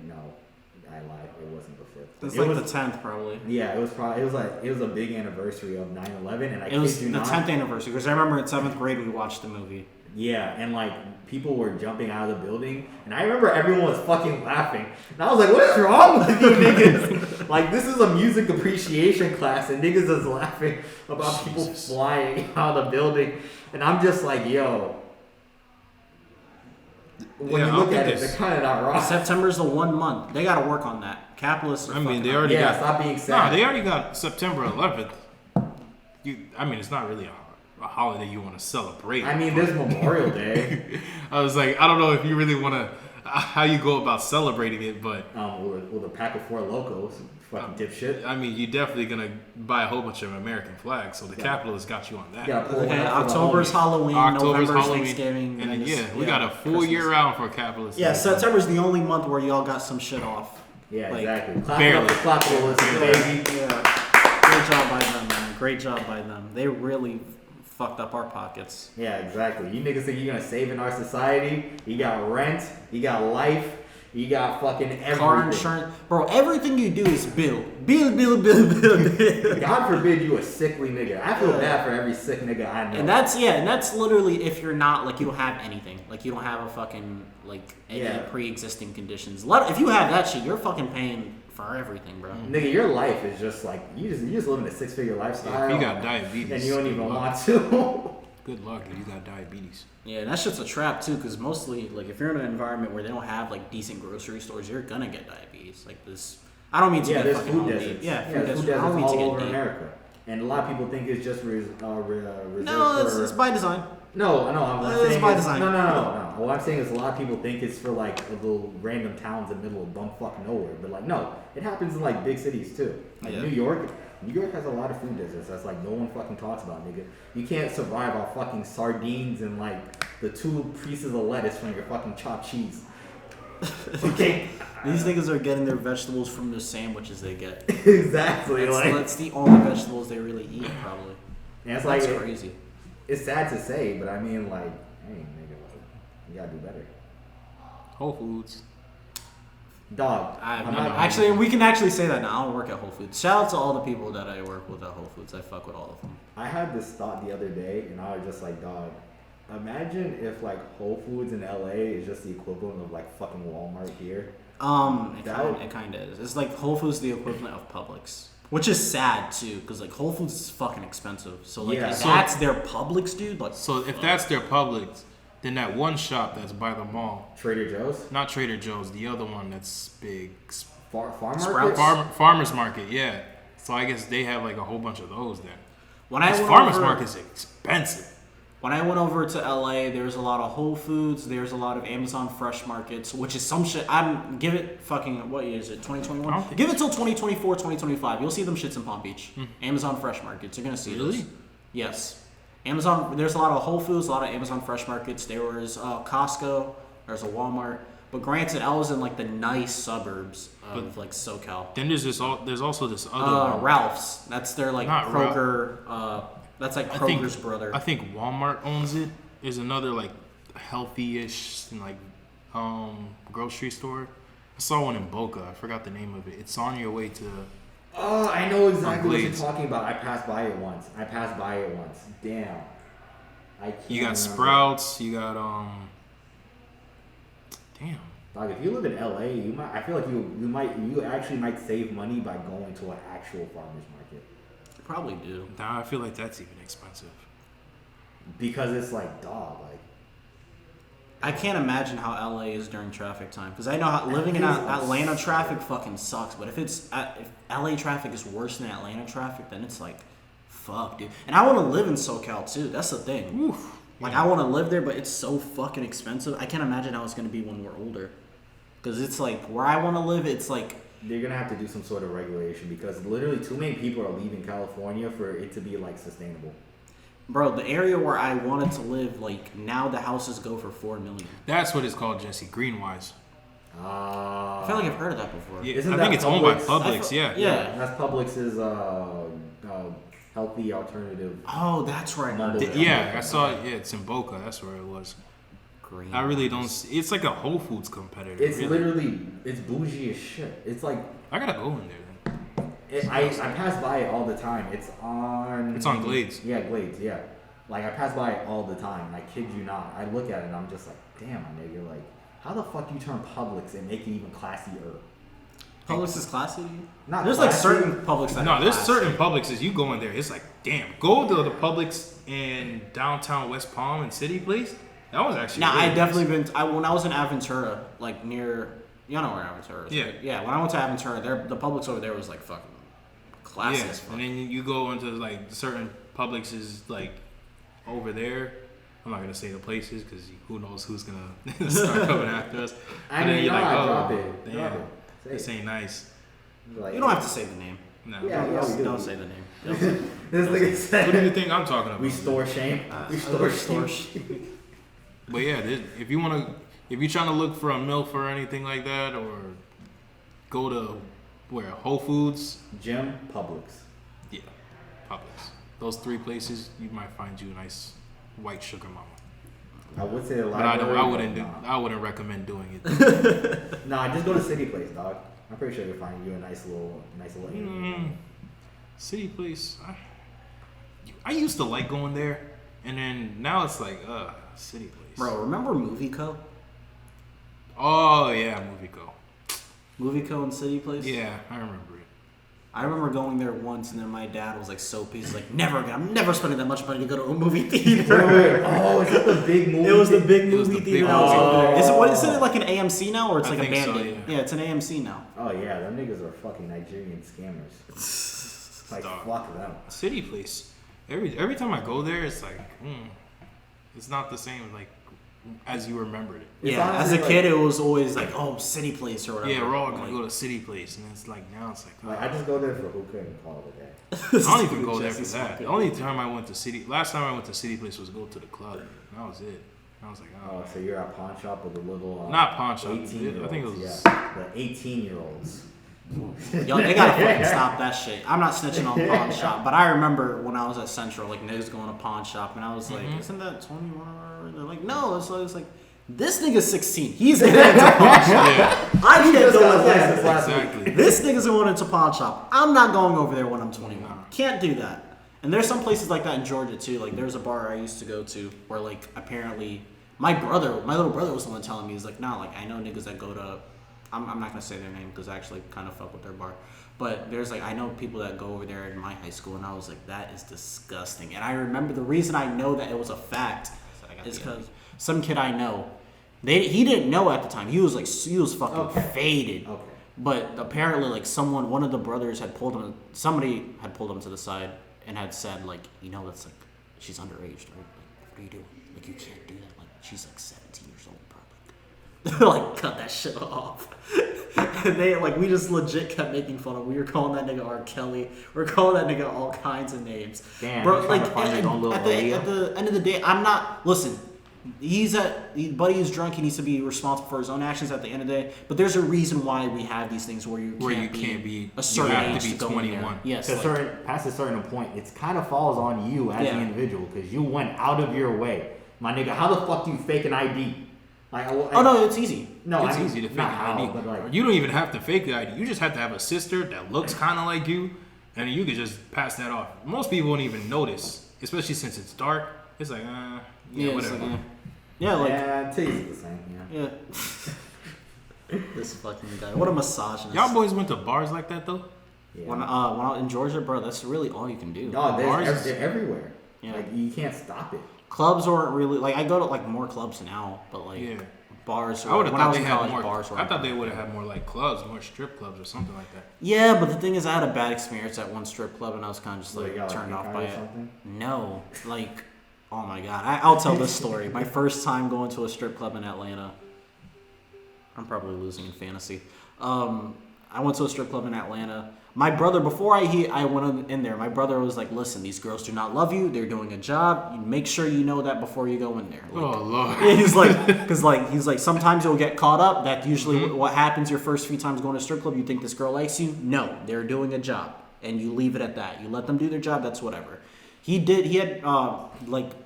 I lied. It wasn't the 5th. It's like the 10th, probably. Yeah, it was a big anniversary of 9/11, and it was the 10th anniversary because I remember in 7th grade we watched the movie. Yeah, and like people were jumping out of the building, and I remember everyone was fucking laughing, and I was like, "What is wrong with you niggas?" Like this is a music appreciation class, and niggas is laughing about people flying out of the building, and I'm just like, "Yo." When you look at it, they're kind of not wrong. September's the 1 month. They got to work on that. Capitalists. They already got. Stop being sad. No, they already got September 11th. It's not really a holiday you want to celebrate. I mean, there's Memorial Day. I was like, I don't know if you really want to. How you go about celebrating it, but with a pack of 4 Locos, fucking dipshit. I mean, you're definitely gonna buy a whole bunch of American flags, so the capitalists got you on that. October's Halloween, November's Thanksgiving, and then we got a full year round for capitalists. Yeah, September's the only month where y'all got some shit off. Yeah, exactly. Barely. Baby. Yeah. Great job by them, man. Great job by them. They really fucked up our pockets. Yeah, exactly. You niggas think you're gonna save in our society? You got rent, you got life, you got fucking everything. Car insurance. Bro, everything you do is bill. Bill. God forbid you a sickly nigga. I feel bad for every sick nigga I know. And that's literally if you're not, like, you don't have anything. Like, you don't have a fucking, like, any pre-existing conditions. If you have that shit, you're fucking paying for everything, bro. Nigga, your life is just like, you just living a 6-figure lifestyle. Yeah, if you got diabetes. And you don't even want to. Good luck if you got diabetes. Yeah, that shit's a trap too, because mostly, like, if you're in an environment where they don't have, like, decent grocery stores, you're gonna get diabetes. Like, this, I don't mean to get fucking food all deserts. deep. Yeah, food deserts. I don't mean all to get over deep. America. And a lot of people think it's just reserved No, it's by design. No. It's by design. No. What I'm saying is a lot of people think it's for like little random towns in the middle of bumfuck nowhere. But like, no, it happens in like big cities too. Like New York has a lot of food deserts. That's like no one fucking talks about, nigga. You can't survive off fucking sardines and like the 2 pieces of lettuce from your fucking chopped cheese. Okay. These niggas are getting their vegetables from the sandwiches they get. Exactly. That's the only vegetables they really eat, probably. And it's That's crazy. It's sad to say, but I mean, like, hey, nigga, you gotta do better. Whole Foods. Dog. Actually, we can actually say that now. I don't work at Whole Foods. Shout out to all the people that I work with at Whole Foods. I fuck with all of them. I had this thought the other day, and I was just like, dog, imagine if, like, Whole Foods in LA is just the equivalent of, like, fucking Walmart here. It kind of is. It's like Whole Foods the equivalent of Publix. Which is sad, too, because, like, Whole Foods is fucking expensive. So, like, if that's their Publix, dude. Like, so, if that's their Publix, then that one shop that's by the mall. Trader Joe's? Not Trader Joe's. The other one that's big. Farmers Market, yeah. So, I guess they have, like, a whole bunch of those then. Farmers Market's expensive. When I went over to LA, there's a lot of Whole Foods. There's a lot of Amazon Fresh Markets, which is some shit. Give it fucking, what year is it? 2021? Give it till 2024, 2025. You'll see them shits in Palm Beach. Amazon Fresh Markets. You're going to see those. Yes. Amazon, there's a lot of Whole Foods, a lot of Amazon Fresh Markets. There was Costco. There's a Walmart. But granted, I was in like the nice suburbs of like SoCal. Then there's also this other Ralph's. That's their like Kroger. That's like Kroger's brother. I think Walmart owns it. There's another like healthy-ish like grocery store. I saw one in Boca. I forgot the name of it. It's on your way to. Oh, I know exactly what you're talking about. I passed by it once. Damn. You got Sprouts. You got Damn. Like if you live in LA, I feel like you actually might save money by going to an actual farmer's market. Probably do. Nah, I feel like that's even expensive. Because it's like, dog, like. I can't imagine how LA is during traffic time because I know how living in Atlanta traffic fucking sucks. But if LA traffic is worse than Atlanta traffic, then it's like, fuck, dude. And I want to live in SoCal too. That's the thing. Oof. Like I want to live there, but it's so fucking expensive. I can't imagine how it's gonna be when we're older. Because it's like where I want to live, it's like they're gonna have to do some sort of regulation because literally too many people are leaving California for it to be like sustainable. Bro, the area where I wanted to live, like now the houses go for $4 million. That's what it's called, Jesse. Greenwise. I feel like I've heard of that before. Yeah, I think it's owned by Publix. Yeah. That's Publix's healthy alternative. Oh, that's right. I saw it. Yeah, it's in Boca. That's where it was. Green. I really don't. It's like a Whole Foods competitor. It's really. literally it's bougie as shit. It's like I gotta go in there. I pass by it all the time. It's on Glades. Yeah, Glades. Yeah, like I pass by it all the time. And I kid you not. I look at it and I'm just like, damn, my nigga. Like, how the fuck do you turn Publix and make it even classier? Publix is classy. Not there's classy. like certain Publix that No, there's certain Publixes you go in there. It's like, damn, go to the Publix in downtown West Palm and City Place. That was actually. Now really I definitely been. When I was in Aventura, like near, you know where Aventura is. Yeah. Right? Yeah. When I went to Aventura, the Publix over there was like fucking classy. Yeah, and then you go into like certain Publixes like over there. I'm not gonna say the places because who knows who's gonna start coming after us. I mean, drop it. Damn, Drop it. this ain't nice. Like, You don't have to say the name. No. Yeah, we do. Don't say the name. This nigga said. What do you think I'm talking about? We store shame. We store shame. But yeah, if you're trying to look for a MILF or anything like that, or go to Whole Foods, Gym, Publix. Yeah, Publix. Those three places, you might find you a nice white sugar mama. I would say a lot. But I wouldn't recommend doing it. Nah, just go to City Place, dog. I'm pretty sure you'll find you a nice little. City Place. I used to like going there, and then now it's like, City Place. Bro, remember Movie Co? Oh yeah, Movie Co. Movie Co and City Place? Yeah, I remember it. I remember going there once, and then my dad was like so pissed. He's like, never again. I'm never spending that much money to go to a movie theater. Oh, is that the big movie? It was the big movie theater. Isn't it like an AMC now, or it's like abandoned? So, yeah, it's an AMC now. Oh yeah, them niggas are fucking Nigerian scammers. Like fuck them. City Place. Every time I go there, it's like, it's not the same like as you remembered it. Yeah, as a kid, it was always like, oh, City Place or whatever. Yeah, we're all gonna go to City Place, and it's like now it's like, I just go there for hookah and call it a day. I don't even go there for that. The only time I went to last time I went to City Place was go to the club. And that was it. I was like, oh, so you're at pawn shop with a little not pawn shop. 18-year-olds. I think it was the 18-year-olds. Yo, they gotta fucking stop that shit. I'm not snitching on pawn shop, but I remember when I was at Central, like niggas going to pawn shop, and I was like, isn't that 21? They're like, no. So it's like, this nigga's 16. He's getting into pawn shop. Yeah. I can't do that. Exactly. This nigga's going into pawn shop. I'm not going over there when I'm 21. Can't do that. And there's some places like that in Georgia too. Like there's a bar I used to go to where like apparently my little brother was the one telling me, he's like, nah, like I know niggas that go to. I'm not gonna say their name because I actually kind of fuck with their bar, but there's like I know people that go over there in my high school, and I was like, that is disgusting. And I remember the reason I know that it was a fact is because some kid I know, he didn't know at the time. He was fucking faded. Okay. But apparently, like one of the brothers somebody had pulled him to the side and had said like, you know, that's like she's underage, right? Like, what are you doing? Like you can't do that. Like she's like 17 years old, bro. Like cut that shit off. And we just legit kept making fun of him. We were calling that nigga R. Kelly. We were calling that nigga all kinds of names. Damn, bro, like at the end of the day, I'm not listen. Buddy is drunk. He needs to be responsible for his own actions at the end of the day. But there's a reason why we have these things where you can't be a certain age to be 21. Yes, past a certain point, it kind of falls on you as an individual because you went out of your way, my nigga. How the fuck do you fake an ID? Oh no, it's easy. No, It's easy to fake an ID. but like, You don't even have to fake the ID. You just have to have a sister that looks kind of like you, and you can just pass that off. Most people won't even notice, especially since it's dark. It's like, whatever. it tastes the same. Yeah. This fucking guy. What a misogynist. Y'all boys went to bars like that though? Yeah. When I was in Georgia, bro, that's really all you can do. No, Bars? they're everywhere. Yeah. Like you can't stop it. Clubs aren't really like I go to like more clubs now, but like bars. I would have when I thought was they in had college, more. bars were. I thought they would have had more like clubs, more strip clubs or something like that. Yeah, but the thing is, I had a bad experience at one strip club, and I was kind of just like turned off by it. Something? No, like, oh my god, I'll tell this story. My first time going to a strip club in Atlanta. I'm probably losing in fantasy. I went to a strip club in Atlanta. My brother, before I went in there, my brother was like, listen, these girls do not love you. They're doing a job. You make sure you know that before you go in there. Like, oh, Lord. He's like, sometimes you'll get caught up. That's usually what happens your first few times going to a strip club. You think this girl likes you. No, they're doing a job. And you leave it at that. You let them do their job. That's whatever. He had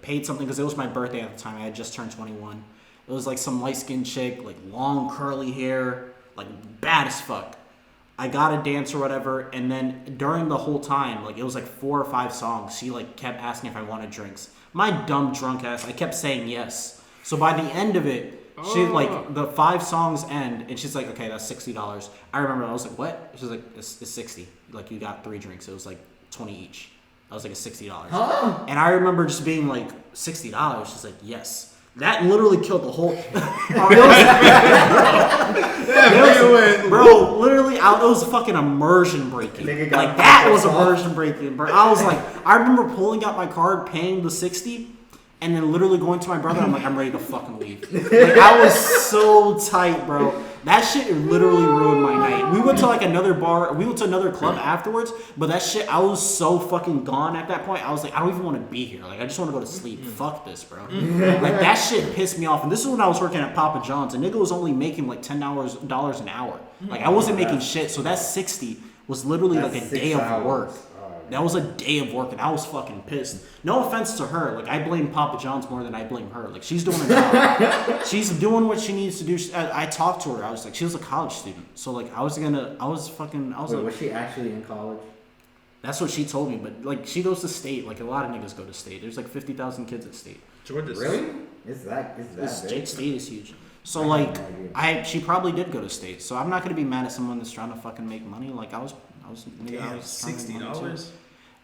paid something because it was my birthday at the time. I had just turned 21. It was like some light-skinned chick, like long curly hair, like bad as fuck. I got a dance or whatever, and then during the whole time, like it was like 4 or 5 songs, she like kept asking if I wanted drinks. My dumb drunk ass, I kept saying yes. So by the end of it, she like the 5 songs end, and she's like, okay, that's $60. I remember I was like, what? She's like, it's 60. Like you got 3 drinks. It was like 20 each. I was like, it's $60. Huh? And I remember just being like, $60. She's like, yes. That literally killed the whole. Bro, literally, it was fucking immersion breaking. Like that was immersion breaking, bro. I was like, I remember pulling out my card, paying the $60, and then literally going to my brother. I'm like, I'm ready to fucking leave. Like I was so tight, bro. That shit literally ruined my night. We went to like another bar. We went to another club afterwards. But that shit, I was so fucking gone at that point. I was like, I don't even want to be here. Like, I just want to go to sleep. Fuck this, bro. Like, that shit pissed me off. And this is when I was working at Papa John's. A nigga was only making like $10 an hour. Like, I wasn't making shit. So that 60 was literally like a day of work. That was a day of work, and I was fucking pissed. No offense to her. Like, I blame Papa John's more than I blame her. Like, she's doing her job. She's doing what she needs to do. I talked to her. I was like, she was a college student. So, like, I was Wait, like, was she actually in college? that's what she told me. But, like, she goes to state. Like, a lot of niggas go to state. There's, like, 50,000 kids at state. Georgia. Really? Is that big? State is huge. So, like, she probably did go to state. So, I'm not going to be mad at someone that's trying to fucking make money. Like, I was Damn, $60.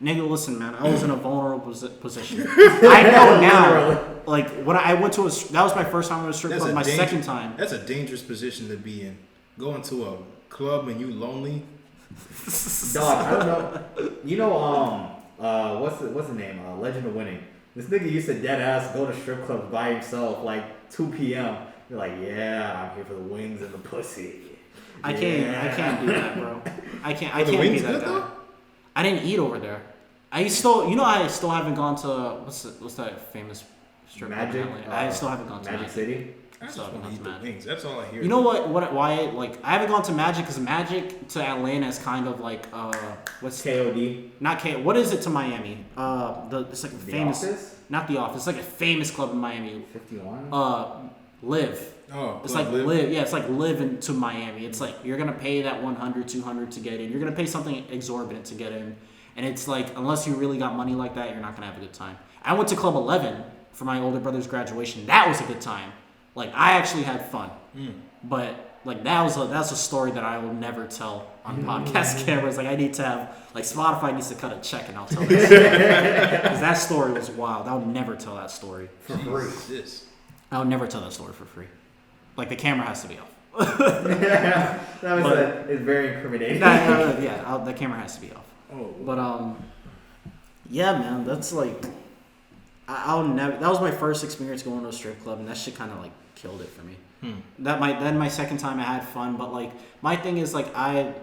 Nigga, listen, man. I was in a vulnerable position. I know now. Like when I went to that was my first time at a strip club. My second time. That's a dangerous position to be in. Going to a club and you lonely. Dog, I don't know. You know, what's the name? Legend of Winning. This nigga used to dead ass go to strip clubs by himself, like 2 p.m. You're like, yeah, I'm here for the wings and the pussy. I can't do that, bro. I can't be that guy. Though? I didn't eat over there. I still haven't gone to what's that famous strip club? Magic. I still haven't gone to Magic City. I just want to eat the wings. That's all I hear. You know why? Like I haven't gone to Magic because Magic to Atlanta is kind of like what's KOD? Not K. What is it to Miami? It's like a famous. Office? Not The Office. It's like a famous club in Miami. 51. Live. Oh, it's like Live. Yeah, it's like Live into Miami. It's like you're gonna pay that $100, $200 to get in. You're gonna pay something exorbitant to get in, and it's like unless you really got money like that, you're not gonna have a good time. I went to Club 11 for my older brother's graduation. That was a good time. Like I actually had fun, but like that's a story that I will never tell on podcast cameras. Like I need to have like Spotify needs to cut a check and I'll tell this because that story was wild. I would never tell that story for free. I would never tell that story for free. Like the camera has to be off. It's very incriminating. The camera has to be off. Oh, but yeah, man, that's like I'll never. That was my first experience going to a strip club, and that shit kind of like killed it for me. Then my second time I had fun, but like my thing is like I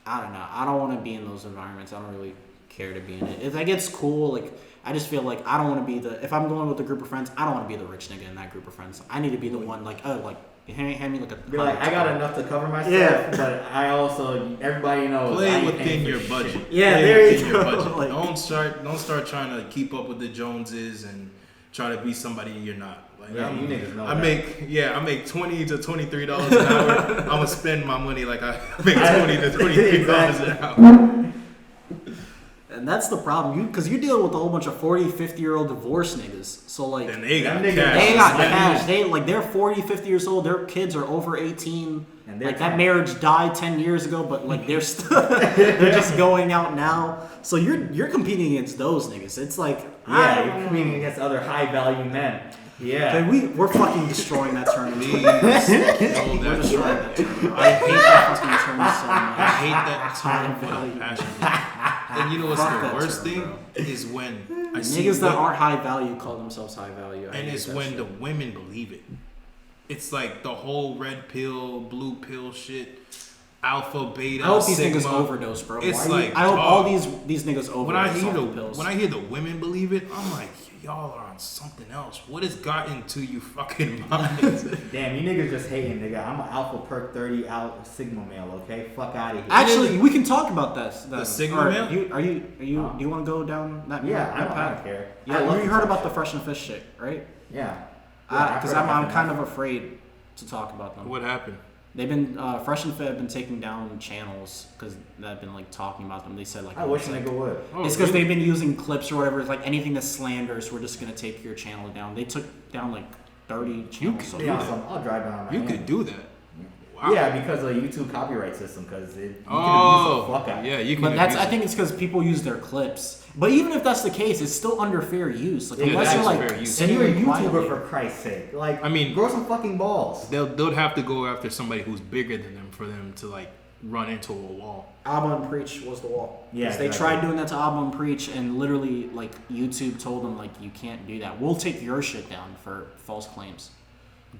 don't know. I don't want to be in those environments. I don't really care to be in it. If that gets cool, like I just feel like I don't want to be if I'm going with a group of friends, I don't want to be the rich nigga in that group of friends. I need to be the one hand me like a. Be like, I got enough to cover myself, but I also everybody knows. Play within your budget. Yeah, there you go. Like, don't start trying to keep up with the Joneses and try to be somebody you're not. Like, Yeah, you niggas know I that. make $20 to $23 an hour. I'm gonna spend my money like I make $20 to $23 an hour. And that's the problem, because you deal with a whole bunch of 40, 50-year-old divorced niggas. So like, And they got Them niggas- cash. they got Yeah. cash. They're 40, 50 years old. Their kids are over 18. And they're Like that trying- marriage died 10 years ago, but like they're they're just going out now. So you're competing against those niggas. It's like Yeah, you're competing against other high value men. Yeah. Okay, we're fucking destroying that term. Please, We're no, destroying that- that term. I hate that fucking term so much. I hate that term High with value. a passion. And you know what's Fuck the that worst term, thing bro. is when I see Niggas that wo- aren't high value call themselves high value. I and hate it's that when shit. the women believe it. It's like the whole red pill, blue pill shit, alpha, beta, I hope these sigma. niggas overdose, bro. It's Why- like, I hope dog. all these niggas overdose. When I hear off the pills. when I hear the women believe it, I'm like, y'all are on something else. What has gotten to you fucking minds? Damn, you niggas just hating, nigga. I'm an alpha perk 30 out sigma male, okay? Fuck out of here. Actually, we can talk about that. The Sigma Or male? Do you want to go down that? Yeah, I that don't path? care. I Yeah, love you to heard talk about the shit. Fresh and Fish shit, right? Yeah. Because I've heard I'm about kind that. of afraid to talk about them. What happened? They've been Fresh and Fit have been taking down channels because they've been like talking about them. They said like I wish a like, nigga would. Oh, it's because they've been using clips or whatever. It's like anything that's slanders, we're just gonna take your channel down. They took down like 30 channels. So could Yeah, do that. so I'll drive down. You could do that. Wow. Yeah, because of the YouTube copyright system, because you can abuse the Oh, fuck out. yeah, you can. But that's abuse I think it's because people use their clips. But even if that's the case, it's still under fair use. Like Yeah, unless that you're is like fair use. And you're a singing YouTuber quietly. for Christ's sake. Like, I mean- grow some fucking balls. They'll have to go after somebody who's bigger than them for them to like run into a wall. Abba and Preach was the wall. Yeah, 'Cause they exactly. tried doing that to Abba and Preach, and literally, like, YouTube told them, like, you can't do that. We'll take your shit down for false claims.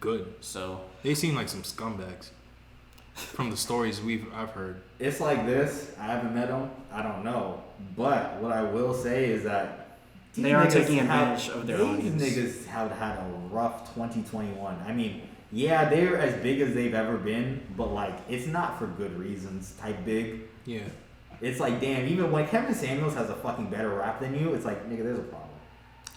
Good. So, They seem like some scumbags from the stories I've heard. It's like this. I haven't met them. I don't know. But what I will say is that these They are niggas taking advantage of their these audience. niggas have had a rough 2021. I mean, yeah, they're as big as they've ever been, but like, it's not for good reasons type big. Yeah. It's like, damn, even when Kevin Samuels has a fucking better rap than you, it's like, nigga, there's a problem.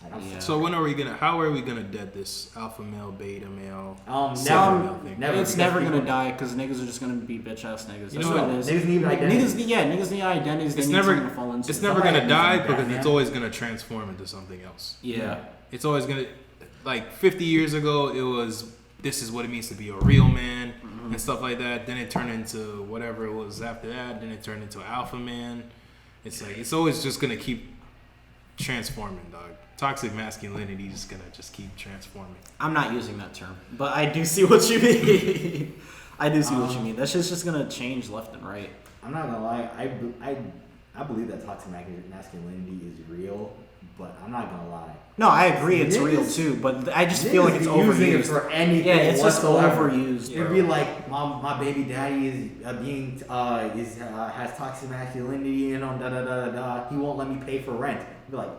Like, I'm Yeah. So how are we gonna dead this alpha male, beta male? Never, Some- never. it's because never gonna people- die because niggas are just gonna be bitch ass niggas. You That's know what what? it is. Niggas need identities. Niggas need identities. They It's need never- something to fall into. It's never Somebody gonna needs die to be because Batman. it's always gonna transform into something else. Yeah. It's always gonna, like 50 years ago, it was this is what it means to be a real man and stuff like that. Then it turned into whatever it was after that. Then it turned into alpha man. It's like it's always just gonna keep transforming, dog. Toxic masculinity is gonna just keep transforming. I'm not using that term, but I do see what you mean. I do see what you mean. That shit's just gonna change left and right. I'm not gonna lie. I believe that toxic masculinity is real, but I'm not gonna lie. No, I agree, it's Niggas- real too, but I just feel like it's Niggas be using it overused. for anything. Yeah, it's just whatsoever. overused. It'd bro. be like, my baby daddy is has toxic masculinity and on da da da da da. He won't let me pay for rent. I'd be like,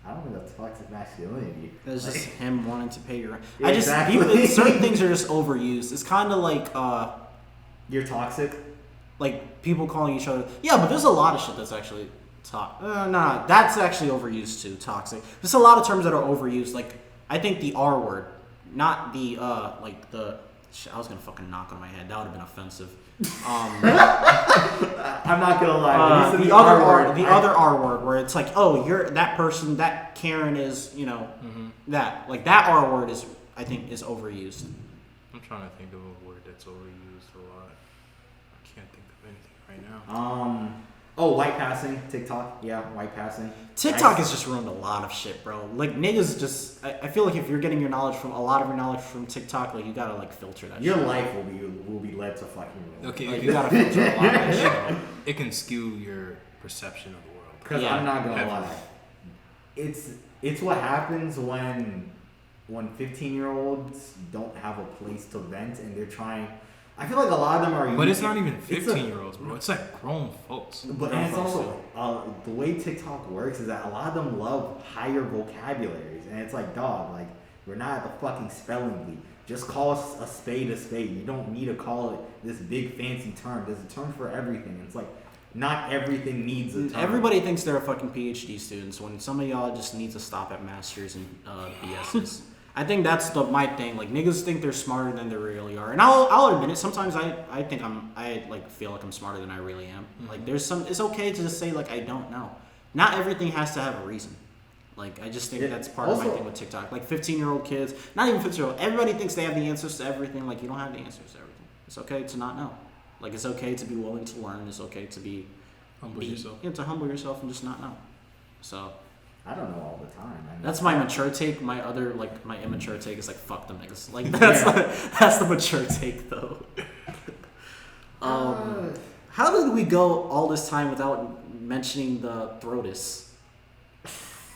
I don't think that's toxic masculinity. It's just him wanting to pay your rent. Yeah, I just exactly. certain things are just overused. It's kind of You're toxic. like people calling each other. Yeah, but there's a lot of shit that's actually that's actually overused too. Toxic. There's a lot of terms that are overused. Like I think the R word, not the like the. Shit, I was gonna fucking knock on my head. That would have been offensive. I'm not gonna lie. when you said The other R word, other R word, where it's like, oh, you're that person. That Karen is, that like that R word is, I think, is overused. I'm trying to think of a word that's overused a lot. I can't think of anything right now. White passing, TikTok. Yeah, white passing. TikTok has just ruined a lot of shit, bro. Like niggas just, I feel like if you're getting a lot of your knowledge from TikTok, like you gotta like filter that. Your shit. life will be led to fucking ruin. Okay, Like you gotta filter a lot of that shit. it can skew your perception of the world. Because Yeah, I'm not gonna definitely. lie. It's what happens when 15-year-olds don't have a place to vent and they're trying. I feel like a lot of them are. But it's not even it's 15-year-olds, bro. It's like grown folks. But and it's also the way TikTok works is that a lot of them love higher vocabularies, and it's like, dog, like we're not at the fucking spelling bee. Just call a spade a spade. You don't need to call it this big fancy term. There's a term for everything. It's like not everything needs a time. Everybody thinks they're a fucking PhD students when some of y'all just need to stop at masters and BSs. I think that's my thing. Like, niggas think they're smarter than they really are, and I'll admit it. Sometimes I think I feel like I'm smarter than I really am. Mm-hmm. Like, it's okay to just say like I don't know. Not everything has to have a reason. Like, I just think that's part of my thing with TikTok. Like, 15-year-old kids, not even 15-year-old, everybody thinks they have the answers to everything. Like, you don't have the answers to everything. It's okay to not know. Like, it's okay to be willing to learn. It's okay to humble yourself. Yeah, to humble yourself and just not know. So, I don't know all the time. I mean, that's my mature take. My other, like, my immature take is like, fuck them niggas. Like, that's the mature take, though. How did we go all this time without mentioning the throatus?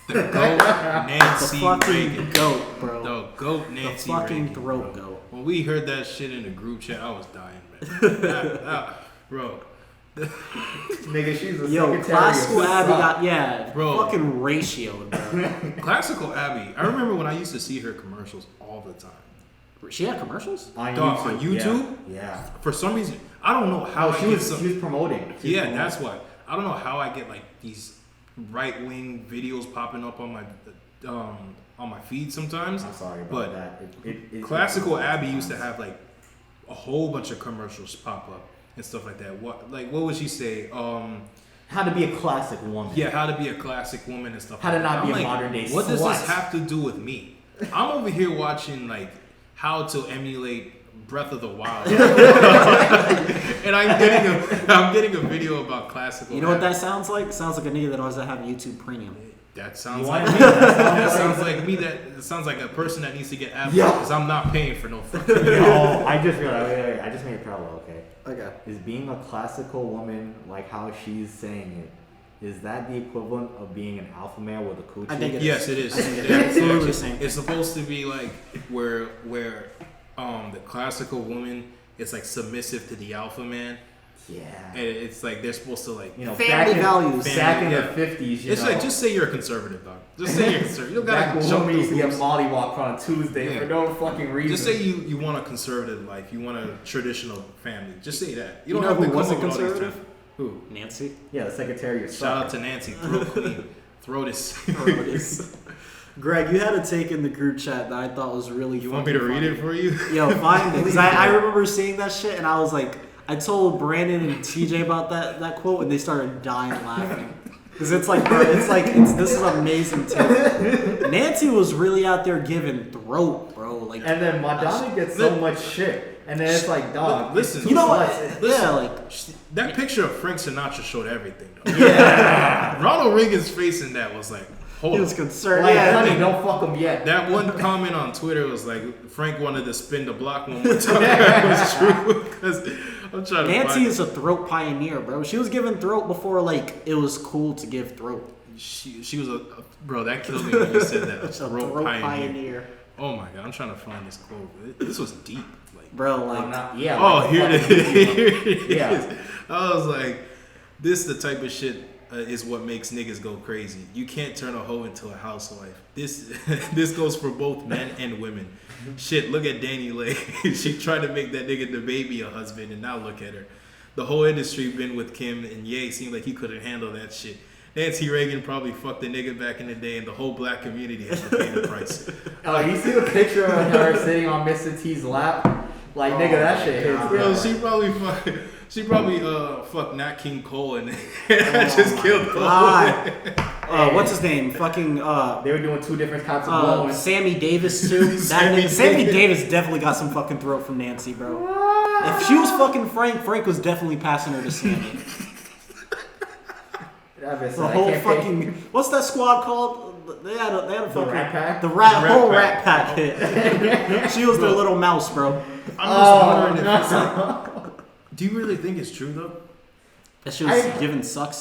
The goat Nancy the fucking Reagan. Goat, bro. The goat Nancy the fucking Reagan, throat bro. goat. When we heard that shit in the group chat, I was dying, man. Bro. Nigga, she's a Classical Abby got bro. Fucking ratioed, bro. Classical Abby. I remember when I used to see her commercials all the time. She had commercials on YouTube. Yeah. For some reason, I don't know how she was promoting. That's why. I don't know how I get like these right-wing videos popping up on my feed sometimes. I'm sorry about that. Classical Abby used to have like a whole bunch of commercials pop up and stuff like that. What would she say? How to be a classic woman. Yeah, how to be a classic woman and stuff. How to not be a modern day slut. What does this have to do with me? I'm over here watching like how to emulate Breath of the Wild, and I'm getting a video about classical. You know what that sounds like? It sounds like a nigga that doesn't have YouTube Premium. That sounds like me. That sounds like me. That sounds like a person that needs to get advertised because I'm not paying for no fucking. Oh, I just realized. Wait, I just made a parallel. Okay. Is being a classical woman, like how she's saying it, is that the equivalent of being an alpha male with a coochie? I think it is. Yes, it is. It's supposed to be like where the classical woman is like submissive to the alpha man. Yeah. And it's like they're supposed to like family values. Back in the 50s, it's like just say you're a conservative, dog. Just say you're conservative. You don't gotta jump women used to get mollywalked on Tuesday for no fucking reason. Just say you want a conservative life. You want a traditional family. Just say that. You don't have to come up with conservative? Who? Nancy. Yeah, the Secretary of State. Shout out to Nancy. Throat queen. Throatus. Greg, you had a take in the group chat that I thought was really funny. You want me to read it for you? Yo, find it. Because I remember seeing that shit and I was like, I told Brandon and TJ about that quote and they started dying laughing. Because it's like, bro, this is an amazing take. Nancy was really out there giving throat, bro. Like, and then Madonna gets so much shit. And then it's like, dog, listen. You know what? Yeah, like that picture of Frank Sinatra showed everything, though. Yeah. Ronald Reagan's face in that was like, hold on. He was concerned. Like, honey, don't fuck him yet. That one comment on Twitter was like, Frank wanted to spin the block one more time. That was true. Because I'm trying to Nancy is a throat pioneer, bro. She was giving throat before, like, it was cool to give throat. She was a bro. That killed me when you said that. A throat pioneer. Oh my god, I'm trying to find this quote. This was deep, like bro. Like, here it is. Yeah. I was like, this the type of shit is what makes niggas go crazy. You can't turn a hoe into a housewife. This goes for both men and women. Shit, look at Danny Lay. She tried to make that nigga the baby a husband, and now look at her. The whole industry been with Kim, and Ye seemed like he couldn't handle that shit. Nancy Reagan probably fucked a nigga back in the day, and the whole black community has to pay the price. Oh, you see the picture of her sitting on Mr. T's lap? Like, nigga, that shit hits. Bro, she probably fucked Nat King Cole and just killed Cole. What's his name? Fucking they were doing two different types of blowing. Sammy Davis too. Sammy Davis definitely got some fucking throat from Nancy, bro. If she was fucking Frank was definitely passing her to Sammy. The whole fucking what's that squad called? They had a fucking Rat Pack? The whole Rat Pack hit. She was their little mouse, bro. I'm just wondering if do you really think it's true though? That she was giving suck.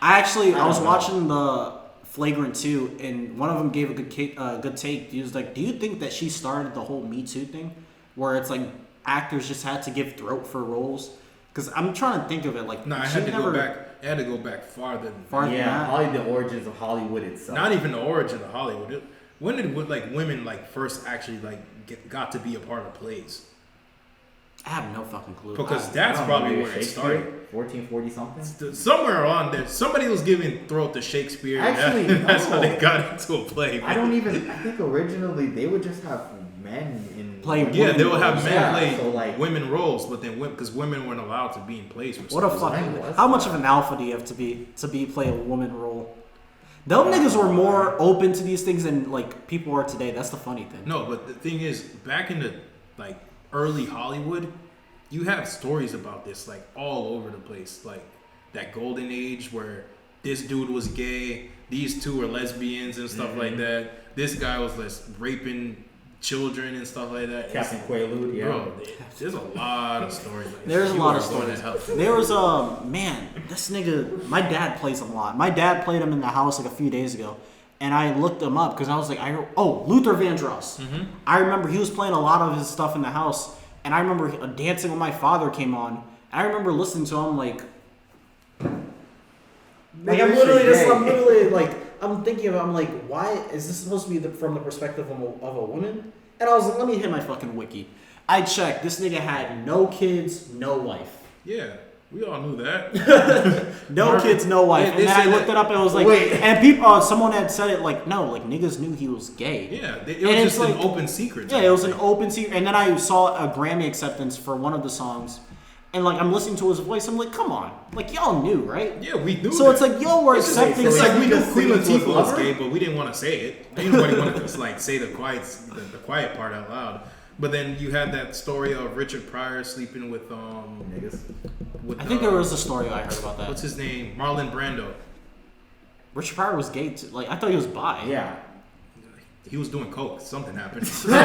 I was watching the Flagrant 2, and one of them gave a good take. He was like, "Do you think that she started the whole Me Too thing, where it's like actors just had to give throat for roles?" Because I'm trying to think of it like no, I had to go back. It had to go back farther than probably the origins of Hollywood itself. Not even the origin of Hollywood. When did like women like first actually like got to be a part of plays? I have no fucking clue. Because that's probably where it started. 1440 something? Somewhere on there, somebody was giving throat to Shakespeare. Actually, that's how they got into a play. I think originally they would just have men in play. Yeah, they would have men play so like, women roles, but then because women weren't allowed to be in plays. What a fucking! How much of an alpha do you have to be play a woman role? Them niggas were more open to these things than like people are today. That's the funny thing. No, but the thing is, back in the like early Hollywood, you have stories about this like all over the place, like that golden age where this dude was gay, these two were lesbians and stuff like that. This guy was like raping children and stuff like that. Captain Quaalude, yeah. Bro, there's a lot of stories. Like There's a lot of stories. There was man, this nigga. My dad plays him a lot. My dad played him in the house like a few days ago, and I looked him up because I was like, Luther Vandross. Mm-hmm. I remember he was playing a lot of his stuff in the house, and I remember Dancing with My Father came on. And I remember listening to him like I'm literally like. I'm thinking about, I'm like, why is this supposed to be from the perspective of a woman? And I was like, let me hit my fucking wiki. I checked. This nigga had no kids, no wife. Yeah, we all knew that. No kids, no wife. And then I looked it up and I was like, wait. And people, someone had said it like, no, like niggas knew he was gay. Yeah, it was just like, an open secret. Yeah, it was an open secret. And then I saw a Grammy acceptance for one of the songs. And like I'm listening to his voice, I'm like, come on, like y'all knew, right? Yeah, we knew. So that. It's like y'all were accepting. It's like we knew Queen Latifah was gay, but we didn't want to say it. Ain't nobody wanted to like say the quiet part out loud. But then you had that story of Richard Pryor sleeping with niggas. I think there was a story I heard about that. What's his name? Marlon Brando. Richard Pryor was gay too. Like I thought he was bi. Yeah. He was doing coke. Something happened. something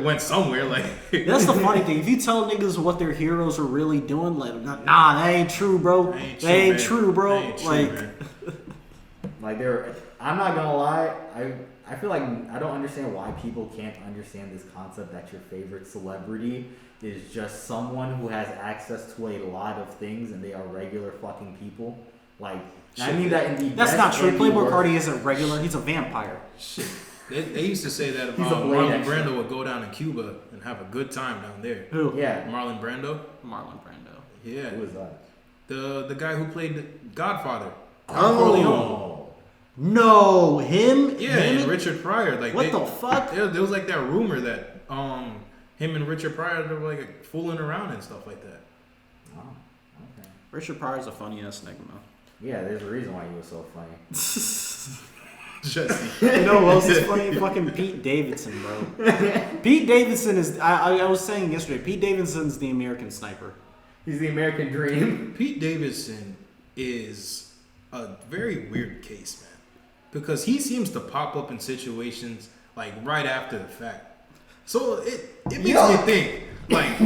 went somewhere. Like that's the funny thing. If you tell niggas what their heroes are really doing, like, nah, that ain't true, bro. That ain't true, bro. Like they're. I'm not gonna lie. I feel like I don't understand why people can't understand this concept that your favorite celebrity is just someone who has access to a lot of things and they are regular fucking people. Like. I mean that in the that's not true. Playboy Cardi isn't regular. He's a vampire. Shit. They used to say that Marlon Brando would go down to Cuba and have a good time down there. Who? Yeah. Marlon Brando. Yeah. Who was that? The guy who played the Godfather. Oh. No, him? Yeah, him and Richard Pryor. Like what the fuck? There was like that rumor that him and Richard Pryor they were like fooling around and stuff like that. Oh, okay. Richard Pryor's a funny ass nigga, man. Yeah, there's a reason why he was so funny. Jesse. You know what else is funny? Fucking Pete Davidson, bro. Pete Davidson is, I was saying yesterday, Pete Davidson's the American sniper. He's the American dream. Pete Davidson is a very weird case, man. Because he seems to pop up in situations like right after the fact. So it makes me think, like,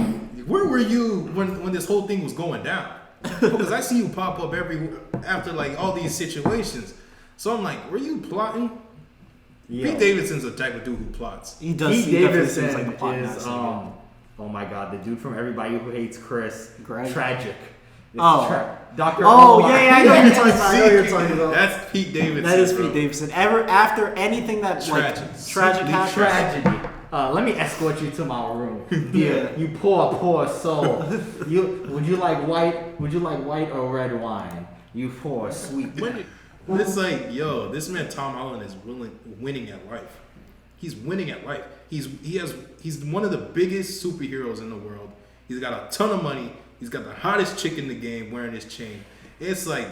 where were you when this whole thing was going down? Because I see you pop up after like all these situations. So I'm like, were you plotting? Yo. Pete Davidson's the type of dude who plots. He does. Pete Davidson seems like a plot is oh my god, the dude from Everybody Who Hates Chris. Greg. Tragic. Dr. Oh yeah, I know you're talking about. That's Pete Davidson. That is Pete Davidson. After anything that tragic happens. Tragedy. Let me escort you to my room. Yeah. You poor soul. Would you like white or red wine? You poor sweet. It's like, yo, this man Tom Holland is winning at life. He's winning at life. He's one of the biggest superheroes in the world. He's got a ton of money. He's got the hottest chick in the game wearing his chain. It's like,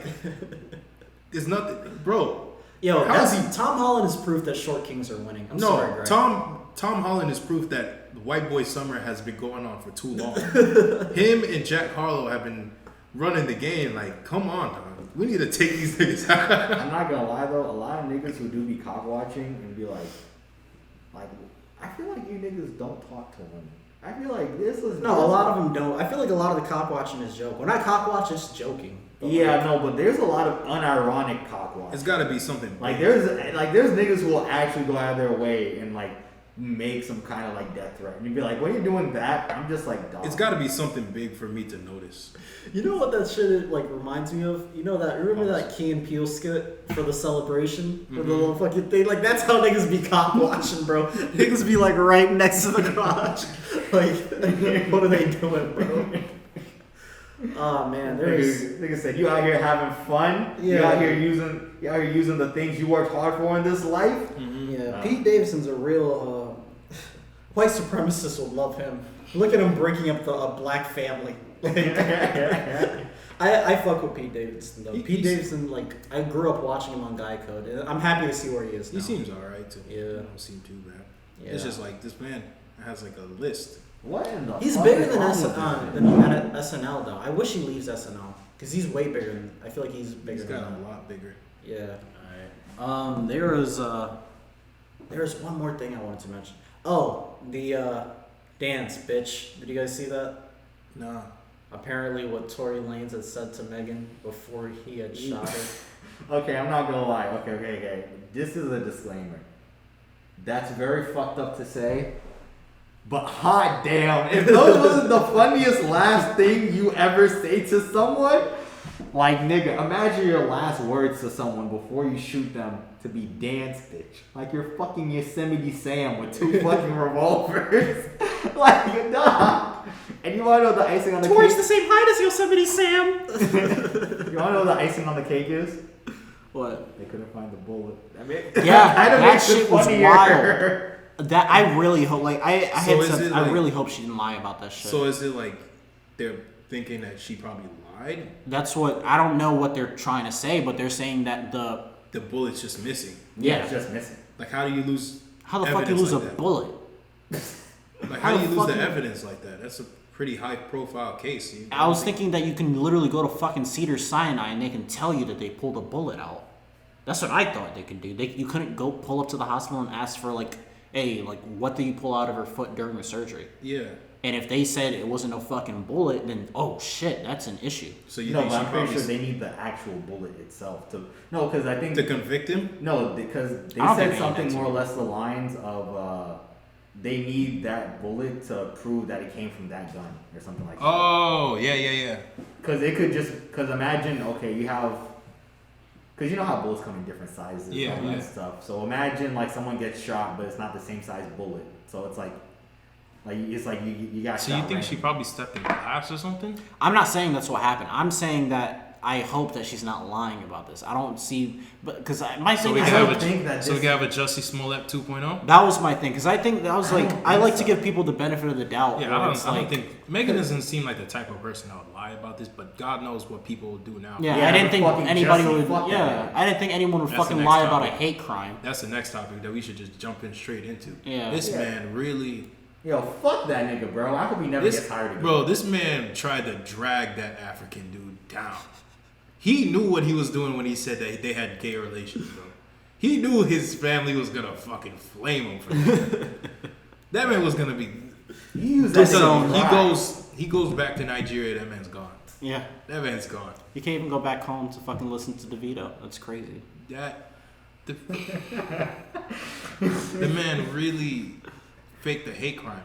it's nothing, bro. Yo, Tom Holland is proof that short kings are winning. I'm sorry, Greg. Tom Holland is proof that the white boy summer has been going on for too long. Him and Jack Harlow have been running the game. Like, come on, dog. We need to take these niggas out. I'm not gonna lie though, a lot of niggas who do be cock watching and be like, I feel like you niggas don't talk to women. I feel like this is a lot of them don't. I feel like a lot of the cock watching is joke. When I cock watch, it's joking. Yeah, no, but there's a lot of unironic cock watching. It's got to be something. Like there's niggas who will actually go out of their way and like make some kind of like death threat. And you'd be like, what are you doing that? I'm just like, dog. It's got to be something big for me to notice. You know what that shit like reminds me of? You know that? Remember that Key and Peele skit for the celebration? For the little fucking thing? Like, that's how niggas be cop watching, bro. Niggas be like right next to the garage. Like, what are they doing, bro? Oh man, nigga said you out here having fun. Yeah. You out here using the things you worked hard for in this life. Yeah, Pete Davidson's a real white supremacist would love him. Look at him breaking up a black family. I fuck with Pete Davidson though. Pete Davidson, like, I grew up watching him on Guy Code, and I'm happy to see where he is now. He seems alright too. Yeah, He don't seem too bad. Yeah. It's just like this man has like a list. What in the He's fuck bigger is than wrong with this? SNL though. I wish he leaves SNL because he's way bigger than. I feel like he's bigger. He's than got that. a lot bigger. Yeah. All right. There's one more thing I wanted to mention. Oh, the dance, bitch. Did you guys see that? Nah. Apparently, what Tory Lanez had said to Megan before he had shot her. Okay, I'm not gonna lie. Okay. This is a disclaimer. That's very fucked up to say. But hot damn, if those wasn't the funniest last thing you ever say to someone, like nigga, imagine your last words to someone before you shoot them to be dance bitch. Like you're fucking Yosemite Sam with 2 fucking revolvers. Like, nah. And you wanna know the icing on the Tory's cake? the same height as Yosemite Sam. You wanna know the icing on the cake is? What? They couldn't find the bullet. I mean, Yeah, kinda that makes it shit was funnier. wild. That I really hope. Like I like- really hope she didn't lie about that shit. So is it like they're thinking that she probably lied? That's what I don't know what they're trying to say, but they're saying that the bullet's just missing. Yeah, it's just missing. Like how do you lose? how the fuck you lose like a that? bullet? Like how how do the you lose fuck the you- evidence like that? That's a pretty high profile case. I was thinking that you can literally go to fucking Cedar Sinai and they can tell you that they pulled a bullet out. That's what I thought they could do. You couldn't go pull up to the hospital and ask for like, hey, like what did you pull out of her foot during the surgery? Yeah. And if they said it wasn't no fucking bullet, then oh shit, that's an issue. So you No, think but she I'm pretty probably sure they need the actual bullet itself to. No, because I think to convict him? no, because they I don't said think they something need that more or to. less the lines of they need that bullet to prove that it came from that gun or something like that. Oh yeah. Because it could just imagine you have. Because you know how bullets come in different sizes and all that stuff. So imagine like someone gets shot, but it's not the same size bullet. So it's like it's like you got. So shot you think she randomly. probably stepped in glass or something? I'm not saying that's what happened. I'm saying that I hope that she's not lying about this. I don't see, but because my So thing we is can don't have think that so we this- can have a Jussie Smollett 2.0. that was my thing because I think that was like don't I think like to so. give people the benefit of the doubt. Yeah, where I it's don't like, think Megan doesn't seem like the type of person that would lie about this, but God knows what people will do now. Yeah, Yeah, I didn't think fucking anybody Jussie, would. fuck that Yeah, guy. I didn't think anyone would That's the fucking next lie about a topic. hate crime. That's the next topic that we should just jump in straight into. Yeah. This Yeah. man really. Yo, fuck that nigga, bro. I hope he never gets hired again. Bro, this man tried to drag that African dude down. He knew what he was doing when he said that they had gay relations, bro. He knew his family was gonna fucking flame him for that. That man was gonna be. You use that Disowned. nigga He goes back to Nigeria. That man's gone. Yeah, That man's gone. you can't even go back home to fucking listen to DeVito. That's crazy. The man really faked the hate crime,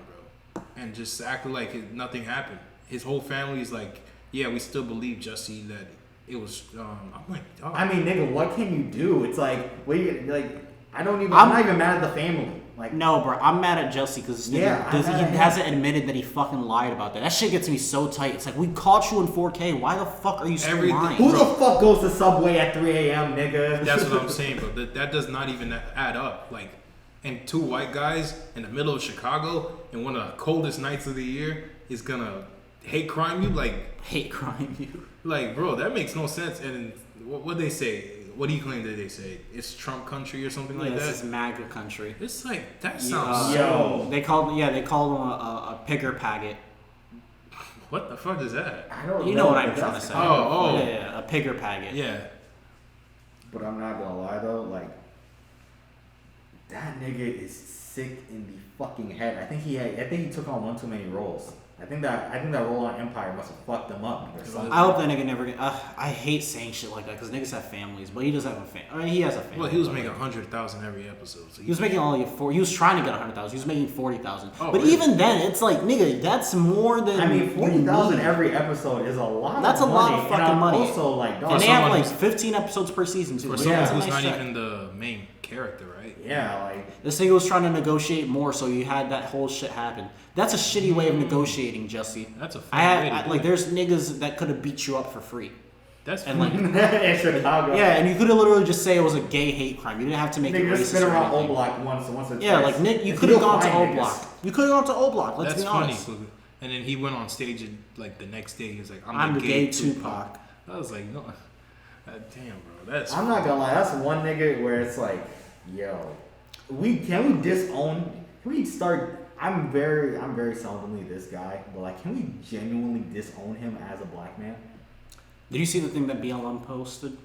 bro, and just acted like nothing happened. His whole family is like, yeah, we still believe Jussie that it was. I'm like, oh. I mean, nigga, what can you do? It's like, I'm I'm- not even mad at the family. Like, No, bro, I'm mad at Jussie because Yeah, I'm he mad at him. hasn't admitted that he fucking lied about that. That shit gets me so tight. It's like we caught you in 4K. Why the fuck are you still Everything- lying? who the fuck goes to Subway at 3 a.m., nigga? That's what I'm saying, bro. That does not even add up. Like, and 2 white guys in the middle of Chicago in one of the coldest nights of the year is gonna hate crime you. Hate crime, you. Like, bro, that makes no sense. And what they say? What do you claim that they say? It's Trump country or something like Yeah, this is that. MAGA country. It's like that sounds. Yo. They called him a pigger packet. What the fuck is that? I don't You know what I'm but trying to that's say. kind of Oh. funny. Yeah, a pigger packet. Yeah. But I'm not gonna lie though, like, that nigga is sick in the fucking head. I think he took on one too many roles. I think that roll on Empire must have fucked them up. Or something. I hope that nigga never get. I hate saying shit like that because niggas have families, but he does have a family. I mean, he has a family. Well, he was but, making like, 100,000 every episode. So he was making only he was trying to get 100,000. He was making 40,000. Oh, but really? even then, it's like, nigga, that's more than. I mean, 40,000 every episode is a lot. That's of a lot money. of fucking and I'm money. Also, like, dog, And they have someone like who's- 15 episodes per season too. For So someone that's a who's nice not check. even the main character, right? yeah, like This nigga was trying to negotiate more, so you had that whole shit happen. That's a shitty way of negotiating, Jesse. That's a fun way to do like, it. there's niggas that could have beat you up for free. That's And like, in Chicago. yeah, and you could have literally just say it was a gay hate crime. You didn't have to make it Nigga just racist spin or around O anything. Block once or Yeah, twice. like Nick, you And could have still gone to find O niggas. Block. You could have gone to O Block. Let's That's be funny. honest. And then he went on stage and like the next day he was like, I'm the gay Tupac. I was like, no, damn, bro, that's. I'm not gonna lie, that's one nigga where it's like, yo, can we disown? Can we start? I'm very seldomly this guy, but like, can we genuinely disown him as a black man? Did you see the thing that BLM posted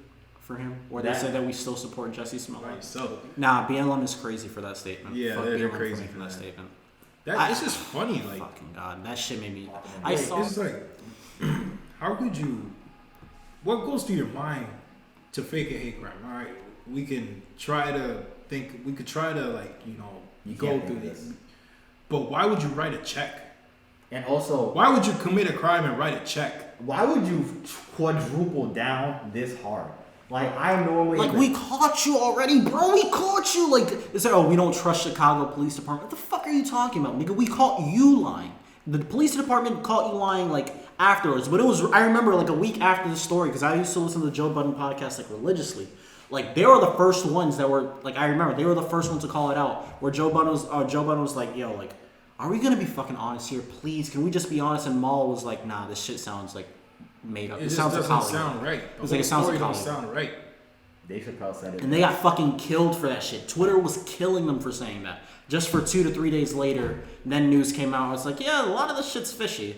for him, where they That- said that we still support Jesse Smollett? Right, so Nah, BLM is crazy for that statement. Yeah, Fuck they're BLM for crazy making for that that. statement. it's just funny, like. Fucking god, that shit made me. I saw. It's like, how could you? What goes through your mind to fake a hate crime? All right, we can try to think. We could try to You go can't through think this. this. But why would you write a check? And also, Why would you commit a crime and write a check? why would you quadruple down this hard? Like, I normally Like, we caught you already, bro. We caught you. Like, it's like, oh, we don't trust Chicago Police Department. What the fuck are you talking about, nigga? We caught you lying. The police department caught you lying, like, afterwards. But it was, I remember, like, a week after the story, because I used to listen to the Joe Budden podcast, like, religiously. Like, they were the first ones that were, like, I remember, they were the first ones to call it out, where Joe Budden was like, yo, like, are we gonna be fucking honest here? Please, can we just be honest? And Maul was like, nah, this shit sounds, like, made up. It It just sounds like doesn't Hollywood. sound right. The It's like it whole sounds story like don't Hollywood. sound right. Dave Chappelle said it. And they got fucking killed for that shit. Twitter was killing them for saying that. Just for 2 to 3 days later, then news came out. It's like, yeah, a lot of this shit's fishy.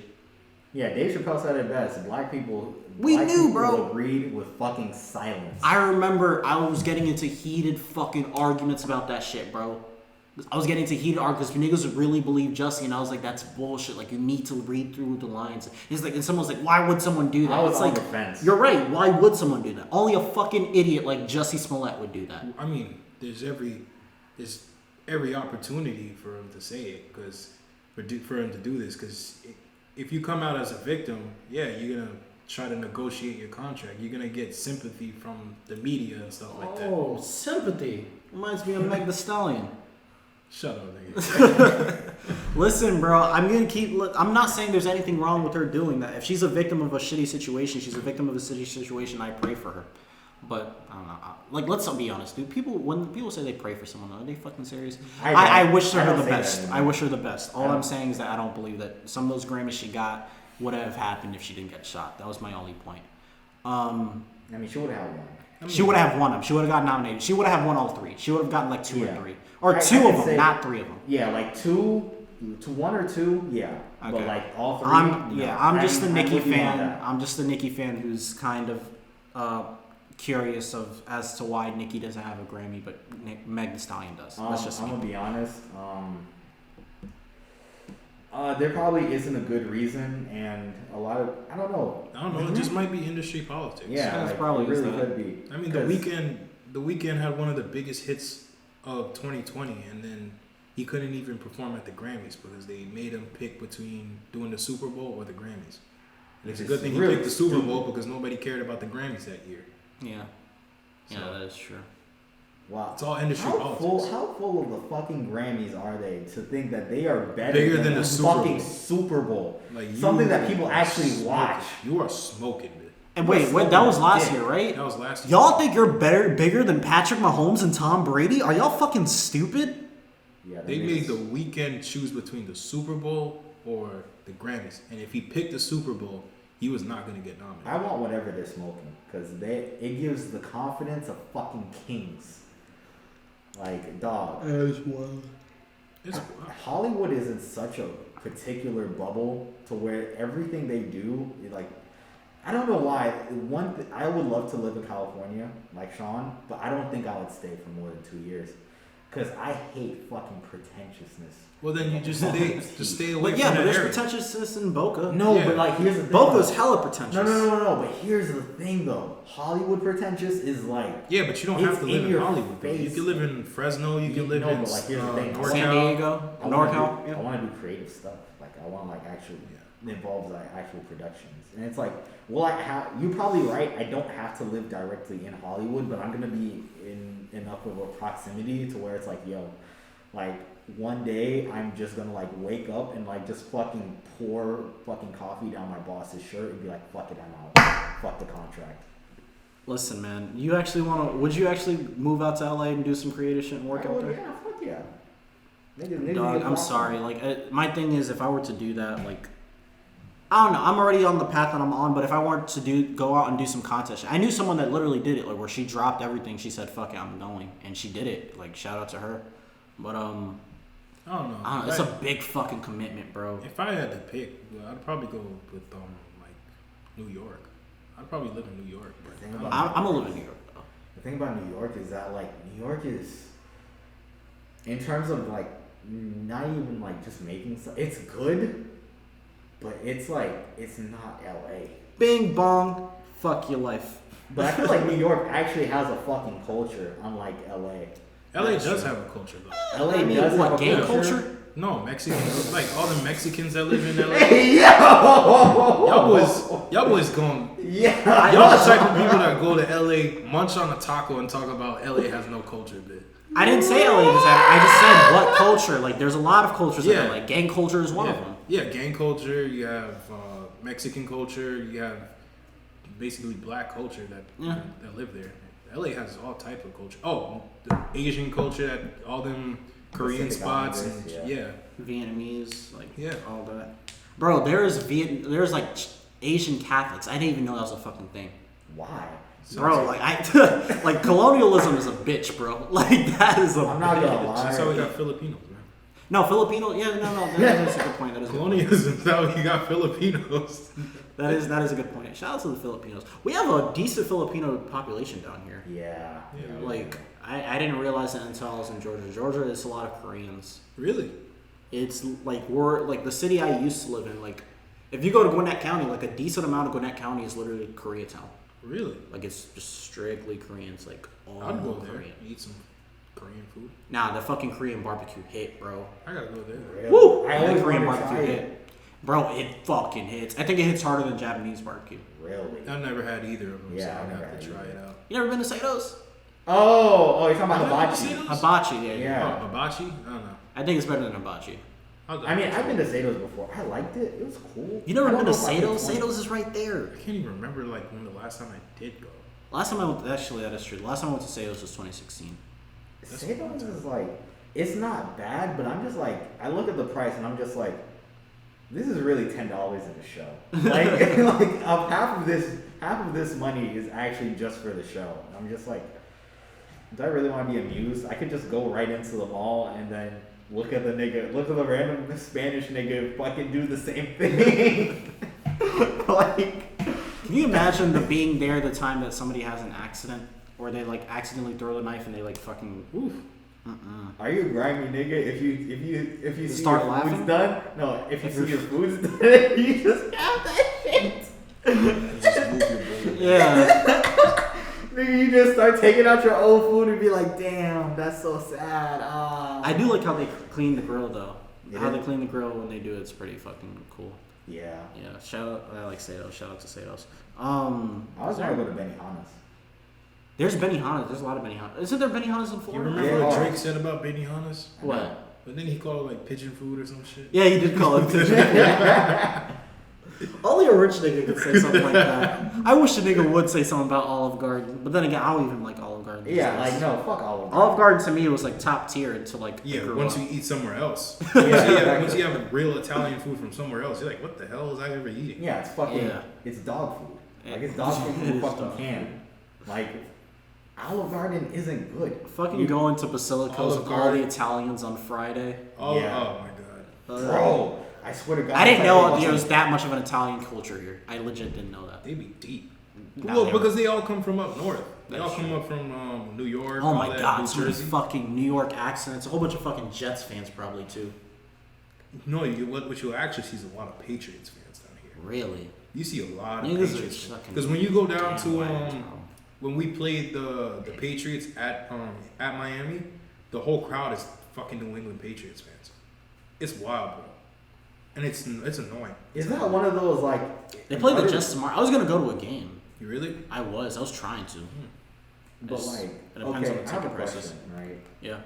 Yeah, Dave Chappelle said it best. Black people. We black knew, people bro. Agreed with fucking silence. I remember I was getting into heated fucking arguments about that shit, bro. I was getting into heated arguments because niggas really believe Jussie, and I was like, that's bullshit. Like, you need to read through the lines. He's like, and someone's like, why would someone do that? I was It's on like, the fence. you're right. Why would someone do that? Only a fucking idiot like Jussie Smollett would do that. I mean, there's every opportunity for him to say it because for him to do this because if you come out as a victim, yeah, you're gonna try to negotiate your contract. You're gonna get sympathy from the media and stuff like that. Oh, sympathy. Reminds me of Meg the Stallion. Shut up, nigga. Listen, bro, I'm not saying there's anything wrong with her doing that. If she's a victim of a shitty situation, she's a victim of a shitty situation, I pray for her. But, I don't know. Like, let's be honest, dude. When people say they pray for someone, are they fucking serious? I wish her don't the say that best. anymore. I wish her the best. All I I'm don't- saying is that I don't believe that some of those Grammys she got would have happened if she didn't get shot. That was my only point. I mean, she would have one. She would have won them. She would have got nominated. She would have won all three. She would have gotten like 2 Yeah. or 3. Or I 2 can of them, say- not 3 of them. Yeah, like 2 to 1 or 2, yeah. But Okay. like all 3. I'm just the Nicki with you on fan. that. I'm just the Nicki fan who's kind of curious as to why Nicki doesn't have a Grammy, but Meg Thee Stallion does. That's just I'm me. gonna be honest. There probably isn't a good reason, and a lot of I don't know. I don't know. It just might be industry politics. Yeah, That's like, probably it really is that. could be. I mean, the weekend had one of the biggest hits of 2020, and then he couldn't even perform at the Grammys because they made him pick between doing the Super Bowl or the Grammys. And it's a good thing he really picked the Super stupid. Bowl because nobody cared about the Grammys that year. Yeah. Yeah, So- that is true. Wow. It's all industry How politics. full of the fucking Grammys are they to think that they are better Bigger than the the Super fucking Bowl. Super Bowl? Like Something that you people are actually smoking. watch. You are smoking, man. And wait, that was last Yeah. year, right? That was last year. Y'all think you're bigger than Patrick Mahomes and Tom Brady? Are y'all fucking stupid? Yeah, They made the weekend choose between the Super Bowl or the Grammys, and if he picked the Super Bowl, he was not going to get nominated. I want whatever they're smoking because it gives the confidence of fucking kings. Like, dog. It's, Hollywood is in such a particular bubble to where everything they do, like, I don't know why. I would love to live in California, like Sean, but I don't think I would stay for more than 2 years. Because I hate fucking pretentiousness. Well, then you just stay away But from yeah, that but there's area. pretentiousness in Boca. No, Yeah. but like here's the thing. Boca's hella pretentious. No. But here's the thing though. Hollywood pretentious is like. Yeah, but you don't It's have to live in in your Hollywood. Bro. You face. can live in Fresno. You can live No, in but, like, here's the thing. NorCal. San Diego, I wanna NorCal. do- Yeah. I want to do creative stuff. Like I want like actual involves like actual productions, and it's like, well, you're probably right. I don't have to live directly in Hollywood, but I'm gonna be in enough of a proximity to where it's like, yo, like one day I'm just gonna like wake up and like just fucking pour fucking coffee down my boss's shirt and be like, fuck it, I'm out. Fuck the contract. Listen, man, you actually would you actually move out to LA and do some creative shit and work out there? Yeah, fuck yeah. Niggas Dog, get I'm lost. sorry. Like, my thing is, if I were to do that, like, I don't know. I'm already on the path that I'm on. But if I were to go out and do some contest, I knew someone that literally did it, like where she dropped everything. She said, "Fuck it, I'm going," and she did it. Like, shout out to her. But I don't know. I don't know. It's a big fucking commitment, bro. If I had to pick, well, I'd probably go with like New York. I'd probably live in New York. But Think I about don't know. I'm gonna live in New York, though. The thing about New York is that like New York is, in terms of like not even like just making stuff, it's good, but it's like it's not LA. Bing bong, fuck your life. But I feel like New York actually has a fucking culture, unlike LA. LA That's does true. have a culture though. LA I mean, does what, have a gang culture. culture? No, Mexicans, like all the Mexicans that live in LA. Hey, yo! Y'all boys going. Yeah. Y'all the type of people that go to LA, munch on a taco, and talk about LA has no culture, bit. I didn't say LA does have. I just said what culture. Like, there's a lot of cultures Yeah. in LA. Gang culture is one yeah. of them. Yeah, gang culture. You have Mexican culture. You have basically black culture that live there. LA has all type of culture. Oh, the Asian culture, that all them Korean Pacific spots, Islanders, and yeah. Vietnamese, like Yeah. all that. Bro, there's like Asian Catholics. I didn't even know that was a fucking thing. Why? Bro, like like colonialism is a bitch, bro. Like that is a I'm not gonna bitch. lie. That's how we got Filipinos, man. No, Filipino. Yeah, no. That is a good point. That is a good point. Colonialism is how we got Filipinos. That is a good point. Shout out to the Filipinos. We have a decent Filipino population down here. Yeah. Yeah. Like I didn't realize that until I was in Georgia. Georgia is a lot of Koreans. Really? It's like we're like the city I used to live in. Like if you go to Gwinnett County, like a decent amount of Gwinnett County is literally Koreatown. Really? Like it's just strictly Koreans. Like all I'd go there, Korean. eat some Korean food. Nah, the fucking Korean barbecue hit, bro. I gotta go there. Really? Woo! I The always Korean wanted to barbecue try hit. it. Bro, it fucking hits. I think it hits harder than Japanese barbecue. Really? I've never had either of them, Yeah, so I I'd never have to had try either. it out. You never been to Sato's? Oh, you're talking about Yeah, hibachi. Sato's? Hibachi, yeah. Yeah. Oh, hibachi? I don't know. I think it's better than hibachi. I mean, I've been to Sato's before. I liked it. It was cool. You never I don't been to know if I could Sato's? claim- Sato's is right there. I can't even remember like when the last time I did go. Last time I went, actually, that is true. Last time I went to Sato's was 2016. Sato's is like, it's not bad, but I'm just like, I look at the price and I'm just like, this is really $10 in a show. Like half of this money is actually just for the show. And I'm just like, do I really want to be amused? I could just go right into the mall and then look at the random Spanish nigga fucking do the same thing. Like, Can you imagine the being there the time that somebody has an accident, or they like accidentally throw the knife and they like fucking oof. are you a grimy nigga if you see start your laughing? food's done? No, if you If see you're- your food's done, you just have that shit. Just move your bullet. Yeah. Nigga, you just start taking out your old food and be like, damn, that's so sad. I do like how they clean the grill though. Yeah. How they clean the grill when they do it's pretty fucking cool. Yeah. Yeah. Shout out. I like Sato's. Shout out to Sato's. I was gonna go to Benihana's. There's Benihana. There's a lot of Benihana. Isn't there Benihana's in You Florida? remember Yeah. what Drake said about Benihana's? What? But then he called it like pigeon food or some shit. Yeah, he did call it pigeon. Only a rich nigga could say something like that. I wish a nigga would say something about Olive Garden, but then again, I don't even like Olive Garden. these Yeah, days. like no, fuck all of them. Olive Garden to me was like top tier until like I Yeah, grew once up. you eat somewhere else. Yeah, Once you have a real Italian food from somewhere else, you're like, what the hell was I ever eating? Yeah, it's fucking. Yeah. It's dog food. Like it's It- dog food it from a is fucking dog can. Like Olive Garden isn't good. Fucking going to Basilicos Olive with all Garden. the Italians on Friday. Oh, Yeah. oh my god. Bro, I swear to God. I didn't it's know like there was that much of an Italian culture here. I legit didn't know that. They be deep. Well, because they all come from up north. They all come up from New York. Oh my all god, New so many Jersey. fucking New York accents. A whole bunch of fucking Jets fans probably too. No, what you'll actually see is a lot of Patriots fans down here. Really? You see a lot of Niggas Patriots are fans. fucking Because when you go down to bandwagons, bro. when we played the Patriots at Miami, the whole crowd is fucking New England Patriots fans. It's wild, bro. And it's annoying. Is that one of those like They played the Jets tomorrow. I was gonna go to a game. You really? I was trying to. But It's- like, it depends on okay, the I have a ticket prices. question, right? Yeah.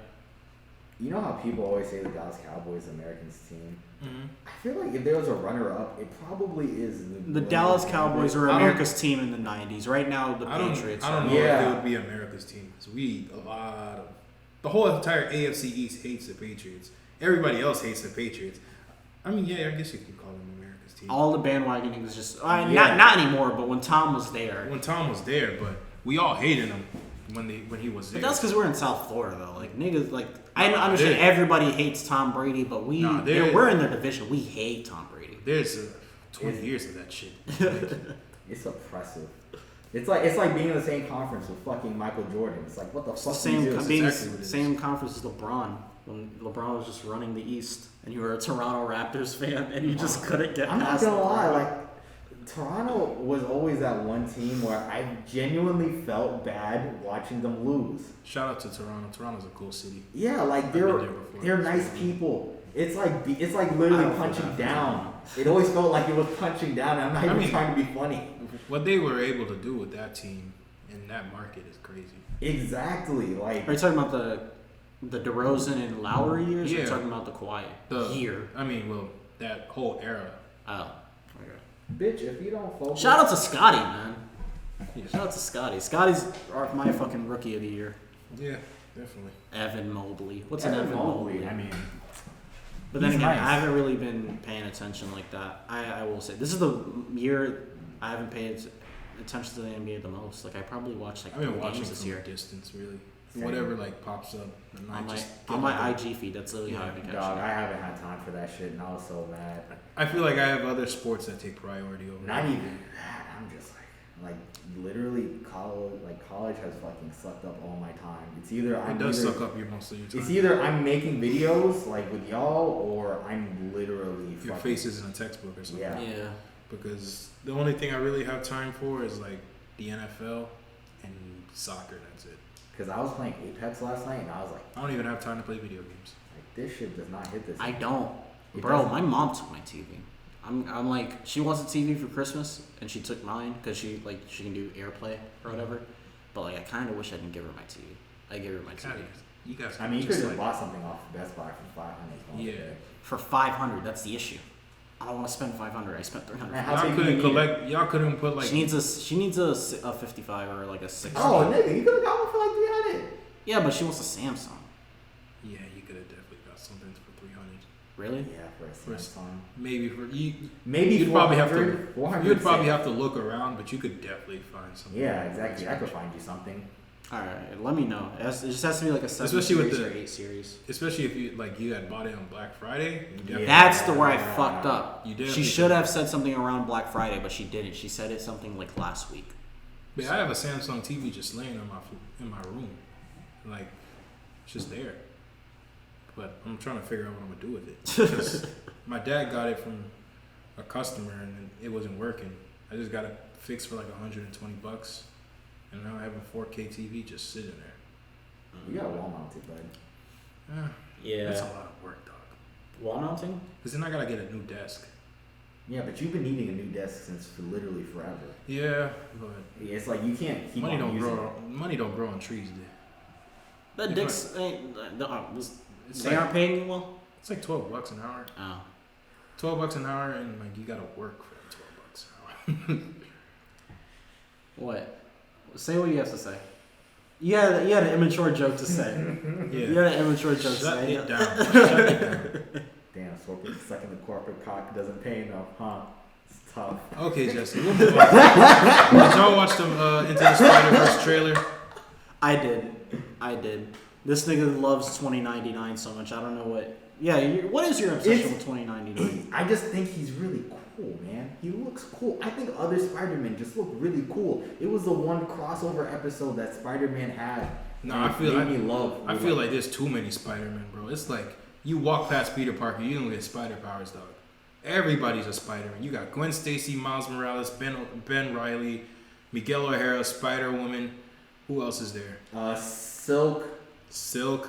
You know how people always say the Dallas Cowboys are Americans team? Mm-hmm. I feel like if there was a runner-up, it probably is The Dallas Cowboys were I don't- America's team in the 90s. Right now, the I don't Patriots. know if Yeah. it would be America's team because the whole entire AFC East hates the Patriots. Everybody else hates the Patriots. I mean, yeah, I guess you could call them America's team. All the bandwagoning was just Yeah. not anymore. But when Tom was there, When Tom was there, but we all hated him when he was there. but that's because we're in South Florida though. Like niggas, like I understand they're- everybody hates Tom Brady, but we're in their division. We hate Tom Brady. There's 20 years of that shit. It's oppressive. It's like being in the same conference with fucking Michael Jordan. It's like, what the It's the fuck? same do you do? being exactly what it is. same conference as LeBron. When LeBron was just running the East, and you were a Toronto Raptors fan, and you just couldn't get I'm not past gonna LeBron. lie, like Toronto was always that one team where I genuinely felt bad watching them lose. Shout out to Toronto. Toronto's a cool city. Yeah, like been they're there before. they're nice people. It's like literally I don't feel punching bad for down. It always felt like it was punching down. And I'm not even mean- trying to be funny. What they were able to do with that team in that market is crazy. Exactly, like Are you talking about the DeRozan and Lowry years? Or are you Yeah. talking about the Kawhi The year? I mean, well, that whole era. Oh. Okay. bitch. If you don't focus, Shout out to Scotty, man. Shout out to Scotty. Scotty's my fucking rookie of the year. Yeah, definitely. Evan Mobley. What's Evan an Evan Mobley, Mobley? I mean, But then he's again, nice. I haven't really been paying attention like that. I will say this is the year I haven't paid attention to the NBA the most. Like I probably watched like I've been 4 watching games this from year a distance, really. Same. Whatever like pops up, and I on my just on get my it. IG feed. That's literally how I've been catching dog, it. I haven't had time for that shit, and I was so mad. I feel like I have other sports that take priority over. Not it. even that. I'm just like literally college has fucking sucked up all my time. It's either It I'm does either, suck up most of your time. It's either I'm making videos like with y'all, or I'm literally Your fucking, face is in a textbook or something. Yeah. Yeah. Because the only thing I really have time for is like the NFL and soccer. That's it. Because I was playing Apex last night, and I was like, I don't even have time to play video games. this shit does not hit this. I don't. It Bro, doesn't. my mom took my TV. I'm like, she wants a TV for Christmas, and she took mine because she can do AirPlay or whatever. But like, I kind of wish I didn't give her my TV. I gave her my TV You guys. I mean, you could just have bought something off Best Buy for $500. Yeah. for $500. That's the issue. I don't want to spend $500. I spent $300. Man, how Y'all big do you couldn't need collect. Y'all couldn't put like. She needs a 55 or like a 60. Oh, nigga, you could have got one for like 300. Yeah, but she wants a Samsung. Yeah, you could have definitely got something for 300. Really? Yeah, for a Samsung. Maybe for you. Maybe You'd probably have to. 400, 400 You'd probably have to look around, but you could definitely find something. Yeah, exactly. I could find you something. All right, let me know. It just has to be like a 7 Especially with series the- or 8 series. Especially if you had bought it on Black Friday. You definitely, That's the where I fucked up. You She definitely should have said something around Black Friday, but she didn't. She said it something like last week. But I have a Samsung TV just laying in my room, like it's just there. But I'm trying to figure out what I'm gonna do with it. Because my dad got it from a customer and it wasn't working. I just got it fixed for like $120, and now I have a 4K TV just sitting there. You got a wall mounted, bud. Yeah. That's a lot of work, dog. Wall mounting? Because then I gotta get a new desk. Yeah, but you've been needing a new desk since for literally forever. Yeah, but It's like you can't keep money on don't using grow. Money don't grow on trees, dude. That If Dick's It's they like, aren't paying you well? It's like $12 an hour. Oh. $12 an hour, and like you gotta work for $12 an hour. What? Say what you have to say. You had an immature joke to say. Yeah. You had an immature joke to Shut say. it down. Shut it down. Damn, so sucking the corporate cock doesn't pay enough, huh? It's tough. Okay, Jesse. We'll move on. Did y'all watch the Into the Spider-Verse trailer? I did. This nigga loves 2099 so much. I don't know what. Yeah, what is your obsession with 2099? I just think he's really cool, man. He looks cool. I think other Spider-Man just look really cool. It was the one crossover episode that Spider-Man had. No, and I feel made me love. I feel like there's too many Spider-Man, bro. It's like you walk past Peter Parker, you don't get spider powers, dog. Everybody's a Spider-Man. You got Gwen Stacy, Miles Morales, Ben Reilly, Miguel O'Hara, Spider-Woman. Who else is there? Silk,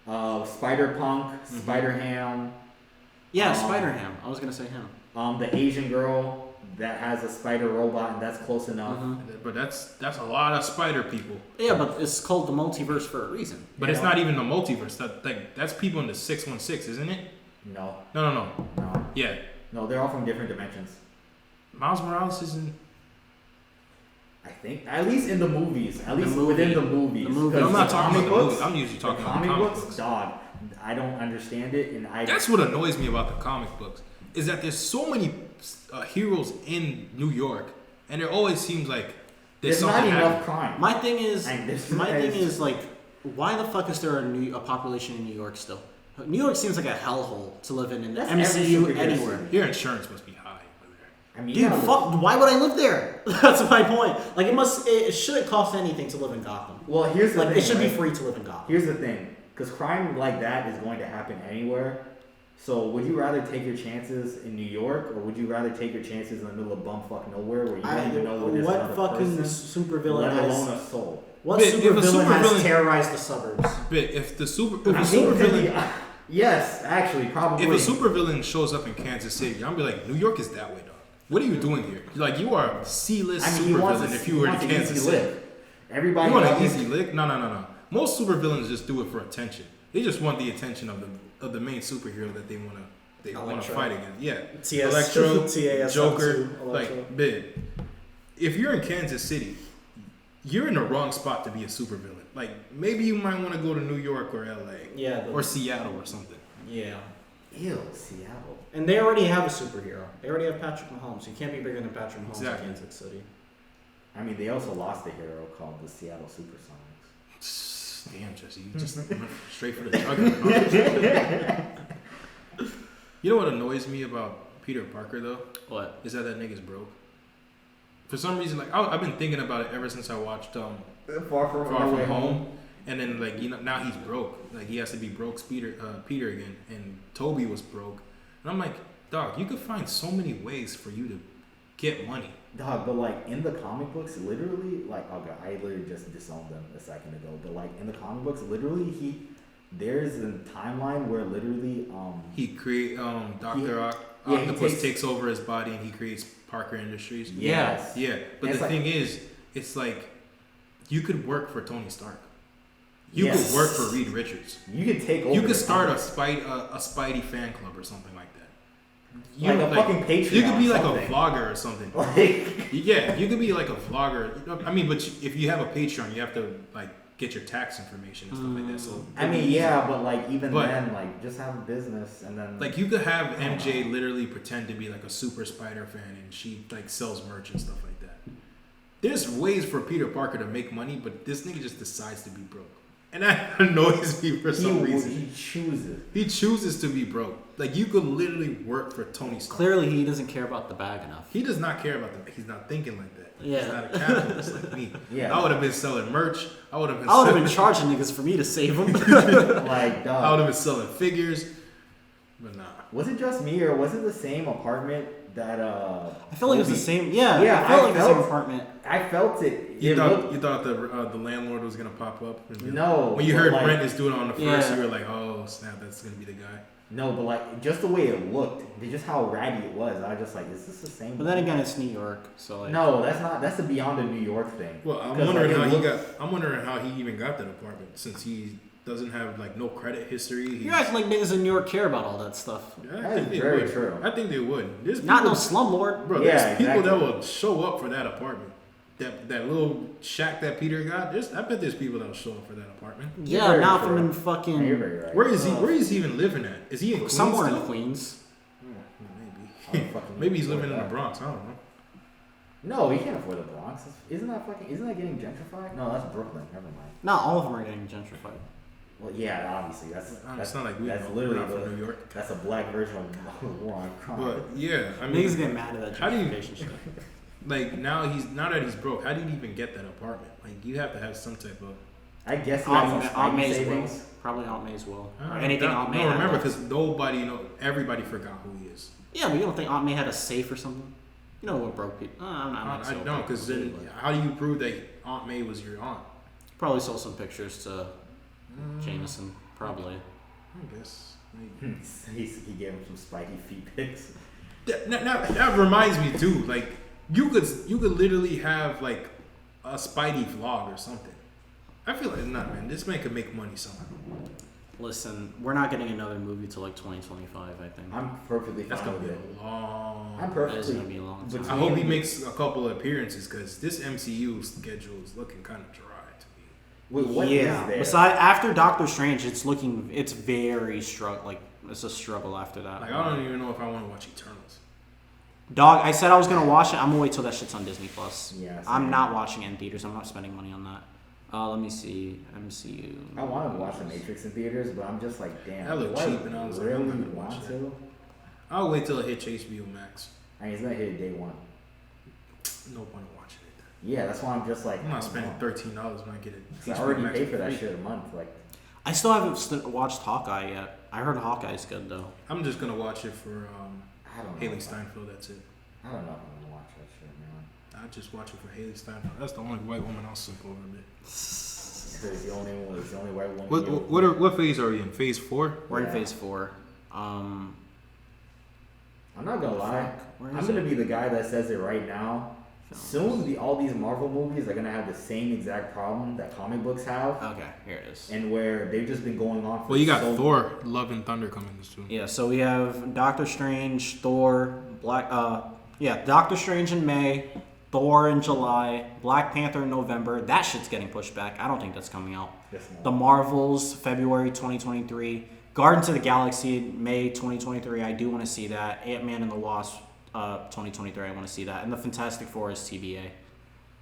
Spider-Punk, Spider-Ham. Yeah, Spider-Ham. I was gonna say him. The Asian girl that has a spider robot, and that's close enough. But that's a lot of spider people. Yeah, but it's called the multiverse for a reason. But it's not even the multiverse. That's people in the 616, isn't it? No. No. No. Yeah. No, they're all from different dimensions. Miles Morales isn't. I think, at least in the movies, at least movie. within the movies. The movie. I'm not talking about the books, movies. I'm usually talking the about the comic books. Dog, I don't understand it, and That's what annoys me about the comic books is that there's so many heroes in New York, and it always seems like there's not enough crime. My thing is like, why the fuck is there a population in New York still? New York seems like a hellhole to live in That's MCU every anywhere. Your insurance must be high over there. I mean, Dude, fuck! Why would I live there? That's my point. Like, it shouldn't cost anything to live in Gotham. Well, here's the Like, thing. it should be right? free to live in Gotham. Here's the thing, because crime like that is going to happen anywhere. So, would you rather take your chances in New York, or would you rather take your chances in the middle of bumfuck nowhere where you don't even know where there's what another fucking person, supervillain let has? alone a soul? What If a supervillain has supervillain- terrorized the suburbs? But if a I think supervillain, yes, actually, probably. if a supervillain shows up in Kansas City, I'm be like, New York is that way, dog. What are you doing here? Like, you are a C-list supervillain if you were in Kansas City. Everybody You want else an is- easy lick? No. Most supervillains just do it for attention. They just want the attention of the main superhero that they want to Electro. fight against. Yeah, TS Electro, TAS Joker, Electro. like big. If you're in Kansas City, you're in the wrong spot to be a supervillain. Like, maybe you might want to go to New York or LA, Yeah. or Seattle or something. Yeah. Ew, Seattle. And they already have a superhero. They already have Patrick Mahomes. You can't be bigger than Patrick Mahomes Exactly. in Kansas City. I mean, they also lost a hero called the Seattle Supersonics. Damn, Jesse, you just went straight for the juggernaut. You know what annoys me about Peter Parker though? What? Is that nigga's broke. For some reason, like I've been thinking about it ever since I watched Far From Home, and then like now he's broke. Like he has to be broke Peter again, and Toby was broke, and I'm like, dog, you could find so many ways for you to get money. Dog, but like in the comic books, literally, like, okay, I literally just disowned them a second ago. But like in the comic books, literally, there's a timeline where literally, he create Doctor he Octopus takes over his body and he creates Parker Industries. Yes. Yeah, but And the thing is, it's like you could work for Tony Stark. You Yes. could work for Reed Richards. You could take over. You could the start a comic. Spidey fan club or something like that. Like a fucking Patreon. You could be like something. a vlogger or something. Like, Yeah, you could be like a vlogger. I mean, but if you have a Patreon, you have to like get your tax information and stuff like that. So I mean, yeah, but like even But- then, like just have a business and then like you could have MJ literally pretend to be like a super Spider fan and she like sells merch and stuff like that. There's ways for Peter Parker to make money, but this nigga just decides to be broke. And that annoys me for some reason. he chooses. He chooses to be broke. Like you could literally work for Tony Stark. Clearly, he doesn't care about the bag enough. He does not care about that. He's not thinking like that. Yeah. He's not a capitalist like me. Yeah. I would have been selling merch. I would have been. I would have been charging niggas for me to save them. Like, I would dog, have been selling figures, but nah. was it just me or was it the same apartment that I felt like it was the Toby- same. Yeah, Yeah, I felt I like the same felt- apartment. I felt it. You It thought looked- the landlord was gonna pop up? And be- No, When you but heard like- Brent is doing it on the first, Yeah. you were like, "Oh snap, that's gonna be the guy." No, but like just the way it looked, just how ratty it was. I was just like, is this the same? But then again, it's New York, so like. no, that's not. That's the beyond a New York thing. Well, I'm 'Cause, wondering like, how it he looked- got. I'm wondering how he even got that apartment since he doesn't have like no credit history. You're acting like niggas in New York care about all that stuff. Yeah, I That think is they very would. true. I think they would. There's Not no people, slumlord. bro. Yeah, There's people that exactly. will show up for that apartment. That little shack that Peter got. I bet there's people that will show up for that apartment. You're Yeah, very not true. from in You're fucking very right. Where is he? Where is he even living at? Is he in Queens somewhere still? in Queens. Maybe. I don't fucking Maybe he's afford living in the that. Bronx. I don't know. No, he can't afford the Bronx. Isn't that getting gentrified? No, that's Brooklyn. Never mind. Not all of them are getting gentrified. Well, yeah, obviously It's not like that's we're literally not from New York. That's a black version of war on crime. But yeah, I mean, Niggas get mad at that how do you- gentrification shit. like now that he's broke, how did he even get that apartment? Like you have to have some type of. I guess he has some Aunt Aunt May's will. savings. Probably Aunt May's will. I Or don't anything know. Aunt May No, had. remember because everybody forgot who he is. Yeah, but you don't think Aunt May had a safe or something? You know what broke people? I'm not I so don't, because then how do you prove that Aunt May was your aunt? Probably sold some pictures to Jameson. Probably. I guess. He gave him some Spidey feet pics. That reminds me too. Like you could literally have like a Spidey vlog or something. I feel like not, man. This man could make money somehow. Listen, we're not getting another movie till like 2025. I think. I'm perfectly That's fine gonna with be it. a long. I'm That is perfectly. gonna be a long time. Between- I hope he makes a couple of appearances because this MCU schedule is looking kind of dry to me. Wait, what is yeah. there? Besides, after Doctor Strange, it's very struggle. Like it's a struggle after that. Like I don't even know if I want to watch Eternals. Dog, I said I was gonna watch it. I'm gonna wait till that shit's on Disney Plus. Yeah, I'm same. not watching it in theaters. I'm not spending money on that. Let me see. MCU. I want to watch The Matrix in theaters, but I'm just like, damn. That looked do I cheap, and I was like, really I'm not gonna want watch to. I'll wait till it hits HBO Max. I mean, it's gonna hit day one. No point in watching it. Yeah, that's why I'm just like. I'm not spending $13 when I get it. I already paid for that shit a month. Like, I still haven't watched Hawkeye yet. I heard Hawkeye's good though. I'm just gonna watch it for I don't know. Haley Steinfeld. That's it. I don't know if I'm gonna watch that shit, man. I just watch it for Haley Steinfeld. That's the only white woman I'll simp over a bit. It's the only one. It's the only white woman. What phase are you in? Phase 4? We're in Yeah. phase 4. I'm not gonna lie. Where I'm is gonna it? be the guy that says it right now. Soon, all these Marvel movies are gonna have the same exact problem that comic books have, Okay, here it is. and where they've just been going on for. Well, you got so Thor, Love and Thunder coming soon. Yeah, so we have Doctor Strange, Thor, Doctor Strange in May, Thor in July, Black Panther in November. That shit's getting pushed back. I don't think that's coming out. Yes, no. The Marvels, February 2023. Guardians of the Galaxy, May 2023. I do want to see that. Ant-Man and the Wasp, 2023. I want to see that. And the Fantastic Four is TBA.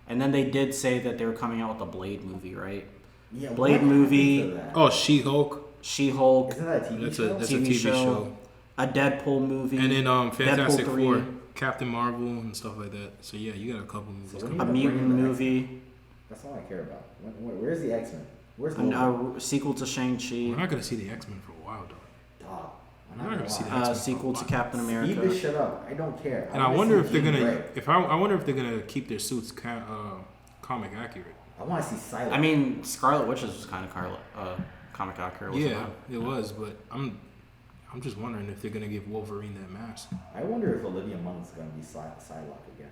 And then they did say that they were coming out with a Blade movie, right? Yeah, Blade what happened movie. to that? Oh, She-Hulk. She-Hulk, Isn't that a TV That's show? a TV TV show. show. a Deadpool movie, And then Fantastic Deadpool 3. Four, Captain Marvel, and stuff like that. So yeah, you got a couple movies So coming. a when mutant Bring it back. movie, That's all I care about. Where's the X-Men? Where's the a sequel to We're Shang-Chi, not gonna see the X-Men for a while, dog. dog? I'm We're not not gonna gonna see lie. that. X-Men sequel to for a Captain Speed America. this shit up. I don't care. And I wanna wonder see if they're Jean gonna, Grey. I wonder if they're gonna keep their suits comic accurate. I want to see Silent. I mean, Scarlet Witch was kind of comic accurate. wasn't Yeah, it? it was, but I'm just wondering if they're gonna give Wolverine that mask. I wonder if Olivia Munn's gonna be Psylocke again.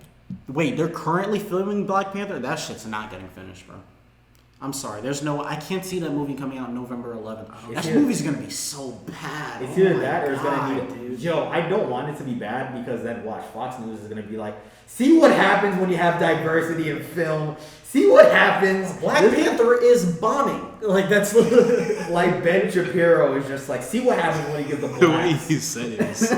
Wait, they're currently filming Black Panther? That shit's not getting finished, bro. I'm sorry. I can't see that movie coming out November 11th. That either- movie's gonna be so bad. It's Oh either my that or it's gonna God, be. dude. Yo, I don't want it to be bad because then watch Fox News is gonna be like, see what happens when you have diversity in film. See what happens. Black This- Panther is bombing. Like that's Like Ben Shapiro is just like, see what happens when you get the The way blast. you said it is.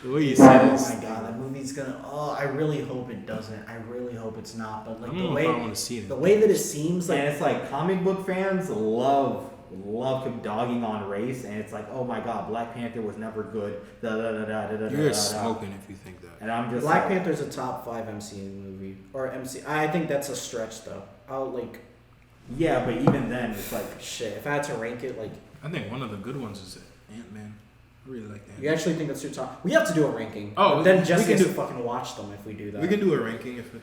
The way you said it Oh is. my god, that movie's gonna. Oh, I really hope it doesn't. I really hope it's not. But I like don't the know way, if I want to see it. the way that it seems And like. it's like comic book fans love him dogging on race, and it's like, oh my god, Black Panther was never good. Da, da, da, da, da, da, You're da, da. smoking if you think that. And I'm just Black like, Panther's a top 5 MCU movie or MC. I think that's a stretch though. I'll like yeah, but even then, it's like, shit. If I had to rank it, like I think one of the good ones is Ant-Man. I really like you Ant-Man. actually think that's your top. We have to do a ranking. Oh, but then we Jesse can has to do- fucking watch them if we do that. We can do a ranking if it.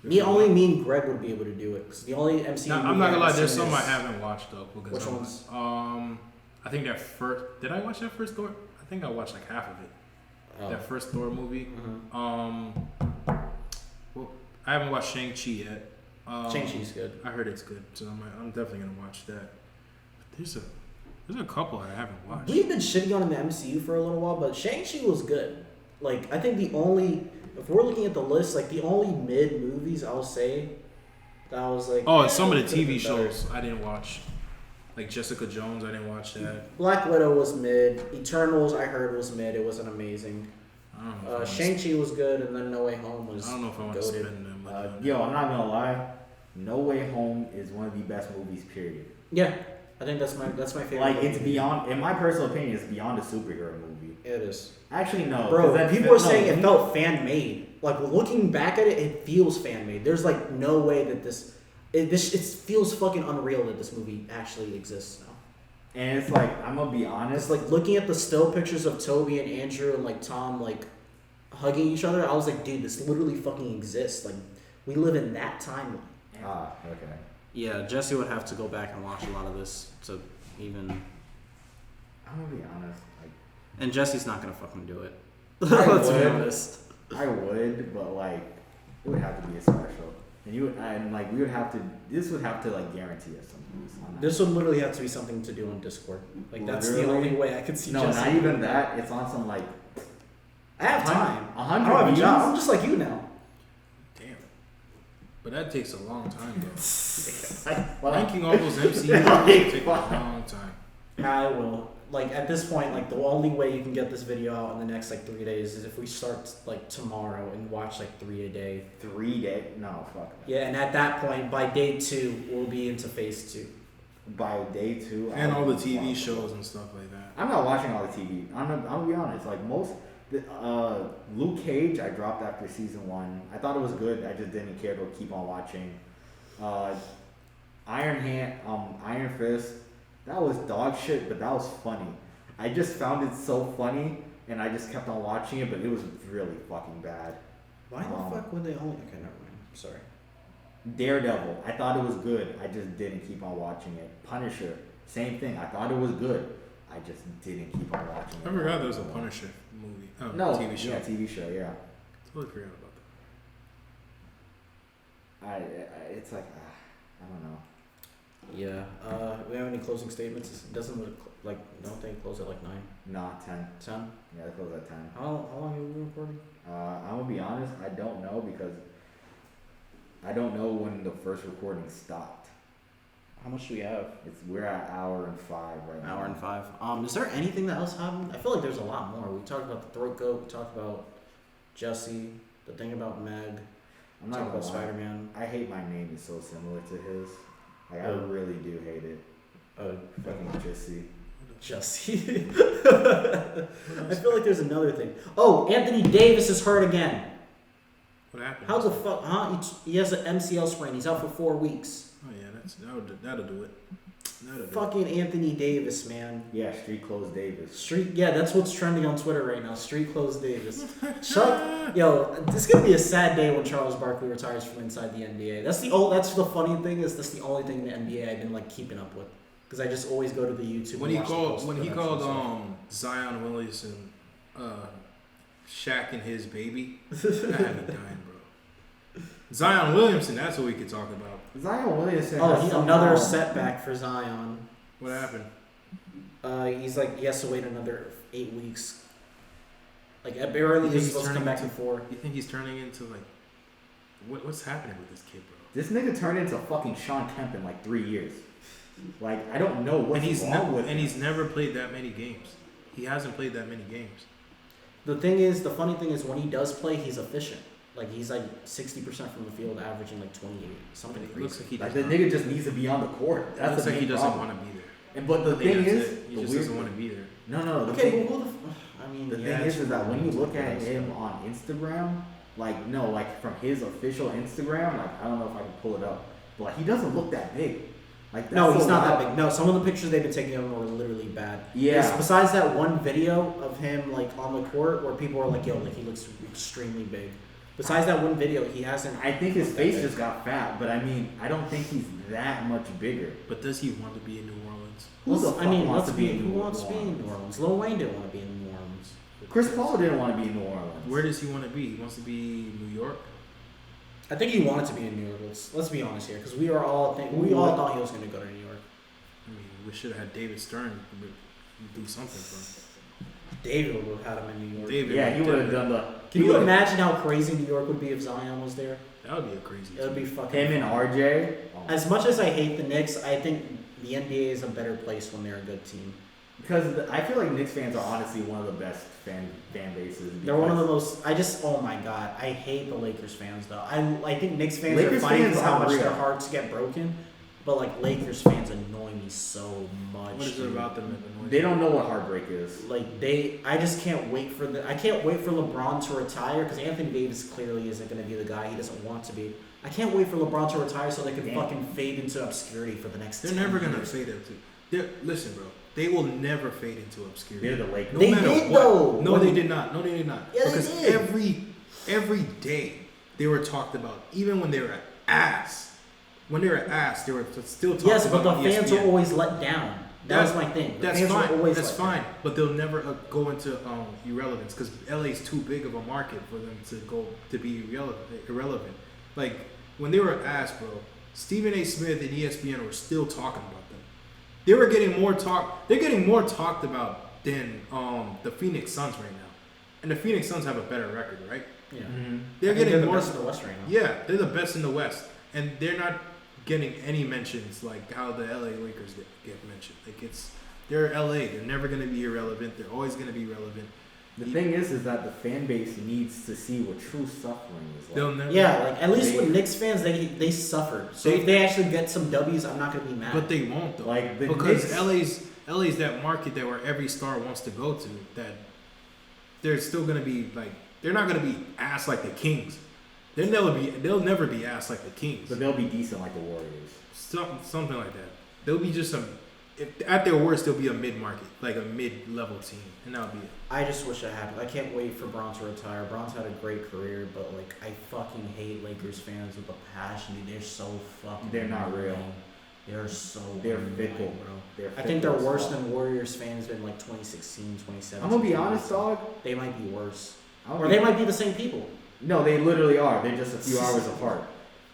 Me and Greg would be able to do it because the only MCU. No, movie I'm not gonna I lie. haven't There's seen some I is- haven't watched though. Because Which ones? I think that first. Did I watch that first Thor? I think I watched like half of it. Oh. That first Thor movie. Mhm. Well, I haven't watched Shang-Chi yet. Shang-Chi's good. I heard it's good, so I'm definitely gonna watch that. But there's a couple I haven't watched. We've been shitting on in the MCU for a little while, but Shang-Chi was good. Like, I think if we're looking at the list, like, the only mid movies I'll say that I was like... Oh, and some of the could've been TV better. shows I didn't watch. Like Jessica Jones, I didn't watch that. Black Widow was mid. Eternals, I heard, was mid. It wasn't amazing. I don't know. If I wanna Shang-Chi was good, and then No Way Home was I don't know if I want to goated. spend that money on yo, I'm not gonna lie. No Way Home is one of the best movies, period. Yeah. I think that's my favorite. Like movie. it's beyond, in my personal opinion, it's beyond a superhero movie. It is. Actually, no, Bro, people are saying it felt fan made. Like looking back at it, it feels fan made. There's like no way that it feels fucking unreal that this movie actually exists now. And it's like, I'm gonna be honest, It's like looking at the still pictures of Toby and Andrew and like Tom like hugging each other. I was like, dude, this literally fucking exists. Like we live in that timeline. okay. Yeah, Jesse would have to go back and watch a lot of this to even. I'm gonna be honest. Like, And Jesse's not gonna fucking do it. I Let's be would. honest. I would, but like, it would have to be a special, and we would have to. This would have to like guarantee us something. This would literally have to be something to do on Discord. Like that's the Literally? only way I could see. No, Jesse not doing even it. that. It's on some like. I have time. 100 I don't have a views? job. I'm just like you now. Damn. But that takes a long time, though. Well, Ranking all those MCU movies take a long time. I will. Like at this point, like the only way you can get this video out in the next like 3 days is if we start like tomorrow and watch like 3 a day. 3 days? No, fuck that. Yeah, and at that point, by day 2, we'll be into phase 2. By day 2, And all the TV shows and stuff like that. I'm not watching all the TV. I'm gonna be honest. Like Luke Cage, I dropped after season 1. I thought it was good. I just didn't care to keep on watching. Iron Fist. That was dog shit, but that was funny. I just found it so funny, and I just kept on watching it, but it was really fucking bad. Why the fuck would they only? Okay, never mind. Sorry. Daredevil, I thought it was good. I just didn't keep on watching it. Punisher, same thing. I thought it was good. I just didn't keep on watching it. I forgot there was a Punisher movie. Oh, No, TV show. Yeah, TV show, yeah. Totally forgot about It's like, I don't know. Yeah. We have any closing statements? It doesn't look like. Don't they close at like 9? Nah, 10. 10? Yeah, they close at 10. How long have we been recording? I'm gonna be honest, I don't know because I don't know when the first recording stopped. How much do we have? We're at hour and 5 right now. Hour and 5. Is there anything that else happened? I feel like there's a lot more. We talked about the throat goat. We talked about Jesse. The thing about Meg. I'm not Talk gonna about lie. Spider-Man. I hate my name is so similar to his. Like, I really do hate it. Fucking Jesse. Jesse. I feel like there's another thing. Oh, Anthony Davis is hurt again. what happened. How the fuck? Huh? He has an MCL sprain. He's out for 4 weeks. Oh yeah, that'll do it. Fucking Anthony Davis, man. Yeah, Street Clothes Davis. Yeah, that's what's trending on Twitter right now. Street Clothes Davis. Yo, this is gonna be a sad day when Charles Barkley retires from inside the NBA. That's the funny thing is that's the only thing in the NBA I've been like keeping up with because I just always go to the YouTube. When and he watch called the stuff. Zion Williamson Shaq and his baby, I had me dying, bro. Zion Williamson, that's what we could talk about. Zion Williamson. Oh, has another somehow- setback for Zion. What happened? He's like he has to wait another 8 weeks. Like apparently he's supposed to come back in 4. You think he's turning into like what's happening with this kid, bro? This nigga turned into fucking Sean Kemp in like 3 years. Like, I don't know what's wrong with him. he's never played that many games. He hasn't played that many games. The funny thing is when he does play, he's efficient. Like he's like 60% from the field, averaging like 28, something It crazy. looks like he Like, does the nigga just needs to be on the court. It That's looks the like he main doesn't problem. want to be there. And but the I think thing that's is, it. He the just weird- doesn't want to be there. No. The Okay, thing, but I mean, the yeah, thing is that when you it's look at ridiculous. him on Instagram, like from his official Instagram, like I don't know if I can pull it up, but like, he doesn't look that big. Like no, that's he's so not that wild. big. No, some of the pictures they've been taking of him were literally bad. Yeah. Besides that one video of him like on the court where people are like, "Yo, like he looks extremely big." Besides that one video, he hasn't. I think his looked that face big. just got fat, but I mean, I don't think he's that much bigger. But does he want to be in New Orleans? Who the fuck wants to be in who New wants to be in New Orleans? Lil Wayne didn't want to be in New Orleans. Chris Paul didn't want to be in New Orleans. Where does he want to be? He wants to be New York. I think he wanted to be in New York. Let's be honest here, because we all thought he was going to go to New York. I mean, we should have had David Stern do something for him. David would have had him in New York. David, Yeah, he would have done the. Can you imagine how crazy New York would be if Zion was there? That would be a crazy. It would be fucking. Him and RJ. Oh. As much as I hate the Knicks, I think the NBA is a better place when they're a good team. Because I feel like Knicks fans are honestly one of the best fan bases. They're one of the most. Oh my god, I hate the Lakers fans though. I think Knicks fans Lakers are funny fans because how are much real. their hearts get broken. But like Lakers fans annoy me so much. What is it about them that annoys They you? don't know what heartbreak is. Like I just can't wait for I can't wait for LeBron to retire because Anthony Davis clearly isn't going to be the guy he doesn't want to be. I can't wait for LeBron to retire so they can fucking fade into obscurity for the next. They're 10 never gonna years. fade into. Listen, bro. They will never fade into obscurity. They're the Lakers. No They matter did, what. though. No, they did not. No, they did not. Yeah, they because did. every day they were talked about. Even when they were ass. When they were ass, they were still talking Yes, but about the fans ESPN. are always let down. That was my thing. The That's fans fine. Were always That's let fine. down. But they'll never go into irrelevance because LA's too big of a market for them to go to be irrelevant. Like when they were asked, bro, Stephen A. Smith and ESPN were still talking about them. They were getting more talk. They're getting more talked about than the Phoenix Suns right now. And the Phoenix Suns have a better record, right? Yeah. Mm-hmm. They're I think getting the more. best in the West right now. Yeah, they're the best in the West, and they're not getting any mentions like how the LA Lakers get mentioned. Like they're LA. They're never gonna be irrelevant. They're always gonna be relevant. The thing is that the fan base needs to see what true suffering is like. They'll never. Yeah, like at least with Knicks fans, they suffered. So if they actually get some W's, I'm not gonna be mad. But they won't though. Like the because Knicks, LA's that market that where every star wants to go to. That they're still gonna be like they're not gonna be ass like the Kings. They'll never be ass like the Kings. but they'll be decent like the Warriors. Something like that. They'll be just at their worst, they'll be a mid-market, like a mid-level team, and that'll be it. I just wish I had. I can't wait for Bron to retire. Bron's had a great career, but like I fucking hate Lakers fans with a passion. Dude, they're so fucking. They're not real. annoying. They're so. They're annoying, fickle, bro. I fickle think they're as worse fuck. than Warriors fans in like 2016, 2017. I'm gonna be honest, dog. They might be worse, I'll or be- they might be the same people. No, they literally are. They're just a few hours apart.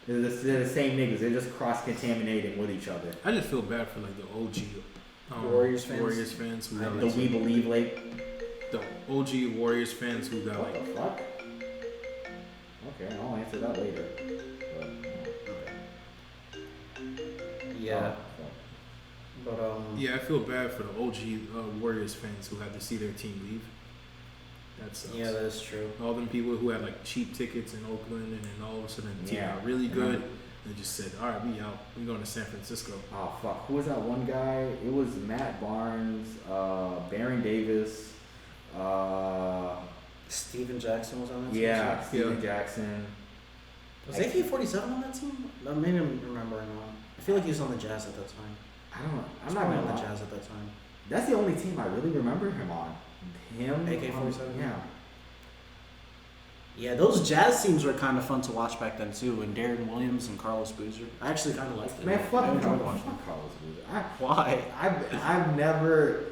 They're the same niggas. They're just cross-contaminating with each other. I just feel bad for like the OG Warriors fans? Warriors fans who got The like We Believe like, the OG Warriors fans who got what like the fuck? Okay, I'll answer that later. Yeah, Oh, but yeah, I feel bad for the OG Warriors fans who had to see their team leave. That sucks. yeah, that is true. All them people who had like cheap tickets in Oakland and then all of a sudden the team Yeah. got really good. They just said, all right, we out. We going to San Francisco. Oh fuck! Who was that one guy? It was Matt Barnes, Baron Davis. Steven Jackson was on that team. Yeah, too? Steven Jackson. Was AK-47 on that team? Maybe I'm remembering wrong. I feel like he was on the Jazz at that time. I don't know. He I'm was not probably gonna on the lie. Jazz at that time. That's the only team I really remember him on. Him. AK-47? Yeah. Yeah, those Jazz teams were kind of fun to watch back then too. And Darren Williams and Carlos Boozer. I actually kind of liked it. Man, I fuck enjoyed him. watching them. Fuck Carlos Boozer. Why? I've never,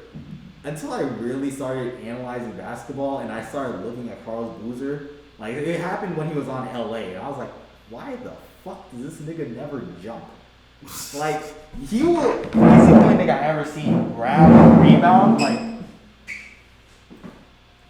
until I really started analyzing basketball and I started looking at Carlos Boozer, like it happened when he was on LA, and I was like, why the fuck does this nigga never jump? Like he's the only nigga I ever seen grab a rebound,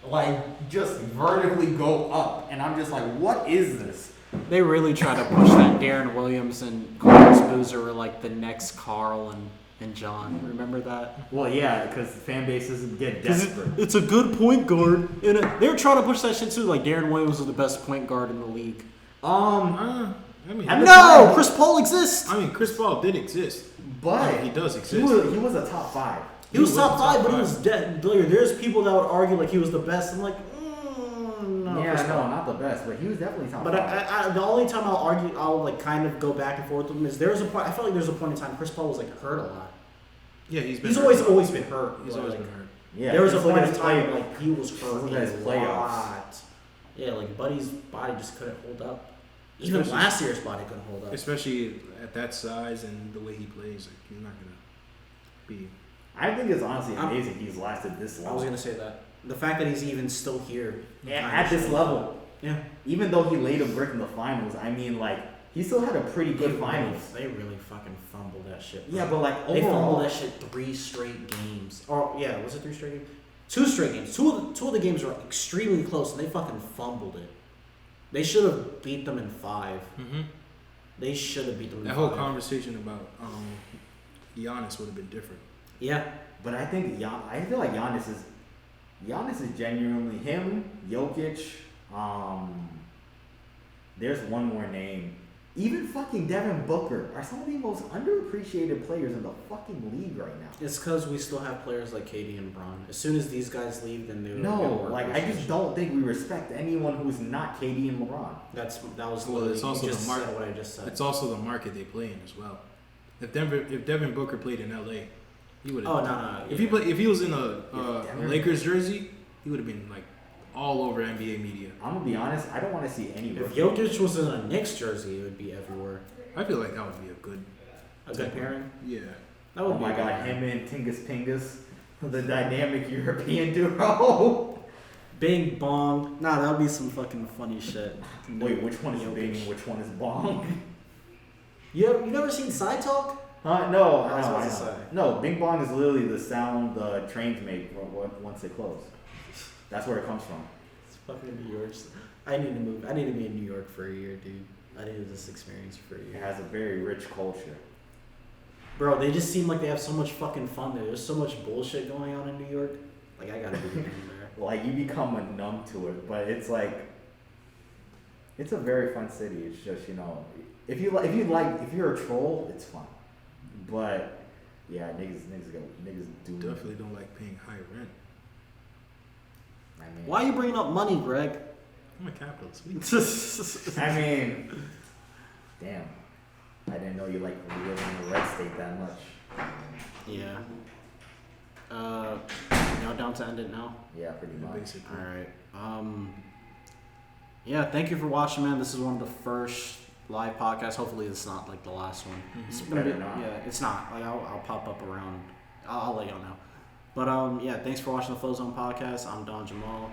like just vertically go up, and I'm just like, what is this? They really tried to push that Darren Williams and Carlos Boozer were like the next Carl and John. Remember that? Well, yeah, because fan bases get desperate. It's a good point guard. They were trying to push that shit too. Like Darren Williams was the best point guard in the league. I mean, No, Chris Paul exists. I mean, Chris Paul did exist. But he does exist. He was a top 5. He was He top was five, top but he five. was dead. There's people that would argue like he was the best. I'm like, no. Yeah, Chris Paul. no, not the best, but he was definitely top But 5. the only time I'll like kind of go back and forth with him is there was a point. I felt like there was a point in time Chris Paul was like hurt a lot. Yeah, he's He's hurt. always been hurt. He's but, always like, been hurt. Yeah, there was a just look point at in his time play- like he was hurt look at his a playoffs. lot. Yeah, like Buddy's body just couldn't hold up. Even Especially- last year's body couldn't hold up. Especially at that size and the way he plays, like he's not gonna be. I think it's honestly I'm- amazing he's lasted this long. I was gonna say that the fact that he's even still here At this level. Yeah. Even though he laid a brick in the finals, I mean, like, he still had a pretty good finals. They really fucking fumbled that shit. bro. Yeah, but like They overall, fumbled that shit 3 straight games. Or yeah, was it 3 straight games? 2 straight games. Two of the games were extremely close, and they fucking fumbled it. They should have beat them in 5. Mm-hmm. They should have beat them in That 5. whole conversation about Giannis would have been different. Yeah. but I think I feel like Giannis is genuinely him, Jokic. There's one more name. Even fucking Devin Booker are some of the most underappreciated players in the fucking league right now. It's because we still have players like KD and Bron. As soon as these guys leave, then they No, like I just don't think we respect anyone who's not KD and LeBron. That was Well, it's also just the market. said what I just said. It's also the market they play in as well. If Devin Booker played in LA, he would have. Oh no. If he was in a Devin- Lakers jersey, he would have been like all over NBA media. I'm gonna be honest, I don't want to see any If rookie. Jokic was in a Knicks jersey, it would be everywhere. I feel like that would be a good Pairing. Yeah. That would Oh be my a god, good him and Tingus Pingus, the dynamic European duo. Bing bong. Nah, that would be some fucking funny shit. Wait, which one is Jokic. Bing and which one is Bong? You never seen Side Talk? No, I was about to no. say. No, Bing Bong is literally the sound the trains make once they close. That's where it comes from. It's fucking New York. I need to move. I need to be in New York for a year, dude. I needed this experience for a It year. has a very rich culture. Bro, they just seem like they have so much fucking fun there. There's so much bullshit going on in New York. Like, I gotta be in there. Like you become numb to it, but it's like it's a very fun city. It's just if you're a troll, it's fun. But yeah, niggas do Definitely don't like paying high rent. I mean, Why are you bringing up money, Greg? I'm a capitalist. I mean, damn. I didn't know you like living in the red state that much. Yeah. Now down to end it now. Yeah, pretty much. Basically. All right. Yeah, thank you for watching, man. This is one of the first live podcasts. Hopefully, it's not like the last one. It's gonna be, Better not. yeah, it's not. Like I'll pop up around. I'll let y'all know. But yeah, thanks for watching the Flozone Podcast. I'm Don Jamal.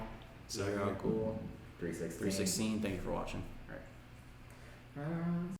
So cool. 316. 316. Thank you for watching. All right.